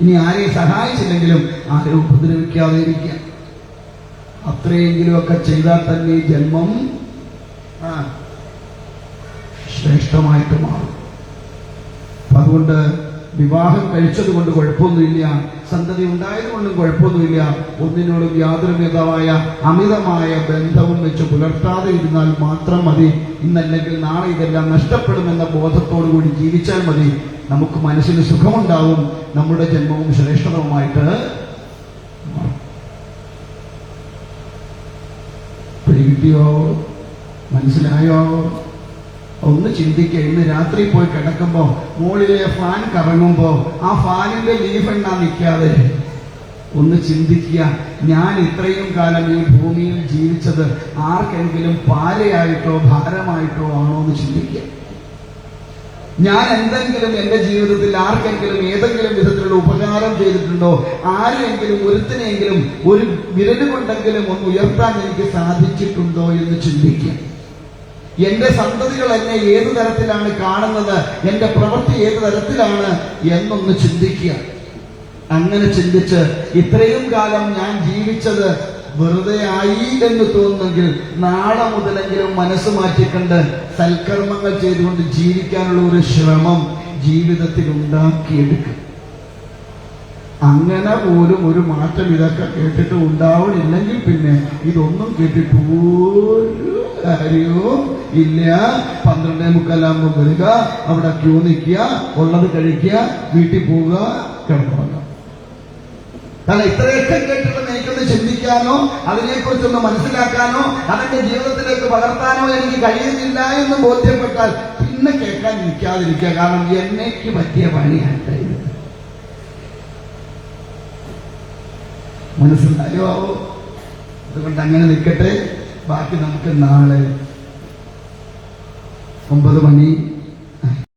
ഇനി ആരെയും സഹായിച്ചില്ലെങ്കിലും ആരെയും ഉപദ്രവിക്കാതെ ഇരിക്കുക. അത്രയെങ്കിലുമൊക്കെ ചെയ്താൽ തന്നെ ഈ ജന്മം ശ്രേഷ്ഠമായിട്ട് മാറും. അതുകൊണ്ട് വിവാഹം കഴിച്ചത് കൊണ്ട് കുഴപ്പമൊന്നുമില്ല, സന്തതി ഉണ്ടായതുകൊണ്ടും കുഴപ്പമൊന്നുമില്ല. ഒന്നിനോടും യാതൊരു വിധമായ അമിതമായ ബന്ധവും വെച്ച് പുലർത്താതെ ഇരുന്നാൽ മാത്രം മതി. ഇന്നല്ലെങ്കിൽ നാളെ ഇതെല്ലാം നഷ്ടപ്പെടുമെന്ന ബോധത്തോടു കൂടി ജീവിച്ചാൽ മതി. നമുക്ക് മനസ്സിന് സുഖമുണ്ടാവും, നമ്മുടെ ജന്മവും ശ്രേഷ്ഠതവുമായിട്ട് പിടികിട്ടിയോ? മനസ്സിലായോ? ഒന്ന് ചിന്തിക്കുക. ഇന്ന് രാത്രി പോയി കിടക്കുമ്പോ മുകളിലെ ഫാൻ കറങ്ങുമ്പോ ആ ഫാനിന്റെ ലീഫ് എണ്ണ നിൽക്കാതെ ഒന്ന് ചിന്തിക്കുക, ഞാൻ ഇത്രയും കാലം ഈ ഭൂമിയിൽ ജീവിച്ചത് ആർക്കെങ്കിലും പാരയായിട്ടോ ഭാരമായിട്ടോ ആണോ എന്ന് ചിന്തിക്കുക. ഞാൻ എന്തെങ്കിലും എന്റെ ജീവിതത്തിൽ ആർക്കെങ്കിലും ഏതെങ്കിലും വിധത്തിലുള്ള ഉപകാരം ചെയ്തിട്ടുണ്ടോ? ആരെങ്കിലും ഒരുത്തിനെങ്കിലും ഒരു വിരലുകൊണ്ടെങ്കിലും ഒന്ന് ഉയർത്താൻ എനിക്ക് സാധിച്ചിട്ടുണ്ടോ എന്ന് ചിന്തിക്കുക. എന്റെ സന്തതികൾ എന്നെ ഏതു തരത്തിലാണ് കാണുന്നത്, എന്റെ പ്രവൃത്തി ഏതു തരത്തിലാണ് എന്നൊന്ന് ചിന്തിക്കുക. അങ്ങനെ ചിന്തിച്ച് ഇത്രയും കാലം ഞാൻ ജീവിച്ചത് വെറുതെ ആയി എന്ന് തോന്നുന്നെങ്കിൽ നാളെ മുതലെങ്കിലും മനസ്സ് മാറ്റിക്കൊണ്ട് സൽക്കർമ്മങ്ങൾ ചെയ്തുകൊണ്ട് ജീവിക്കാനുള്ള ഒരു ശ്രമം ജീവിതത്തിൽ ഉണ്ടാക്കിയെടുക്കുക. അങ്ങനെ പോലും ഒരു മാറ്റം ഇതൊക്കെ കേട്ടിട്ട് ഉണ്ടാവണില്ലെങ്കിൽ പിന്നെ ഇതൊന്നും കേട്ടിട്ട് ഒരു കാര്യവും ഇല്ല. 12:45 വരിക, അവിടെ ക്യൂ നിൽക്കുക, ഉള്ളത് കഴിക്കുക, വീട്ടിൽ പോവുക, കിടന്നുറങ്ങുക. കാരണം ഇത്രയൊക്കെ കേട്ടിട്ട് എനിക്കൊന്ന് ചിന്തിക്കാനോ അതിനെക്കുറിച്ചൊന്ന് മനസ്സിലാക്കാനോ അതെന്റെ ജീവിതത്തിലേക്ക് പകർത്താനോ എനിക്ക് കഴിയുന്നില്ല എന്ന് ബോധ്യപ്പെട്ടാൽ പിന്നെ കേൾക്കാൻ നിൽക്കാതിരിക്കുക. കാരണം എന്നേക്ക് പറ്റിയ പണിയാണ് ഇത്. മനസ്സിലായോ? അതുകൊണ്ട് അങ്ങനെ നിൽക്കട്ടെ. ബാക്കി നമുക്ക് നാളെ 9 മണി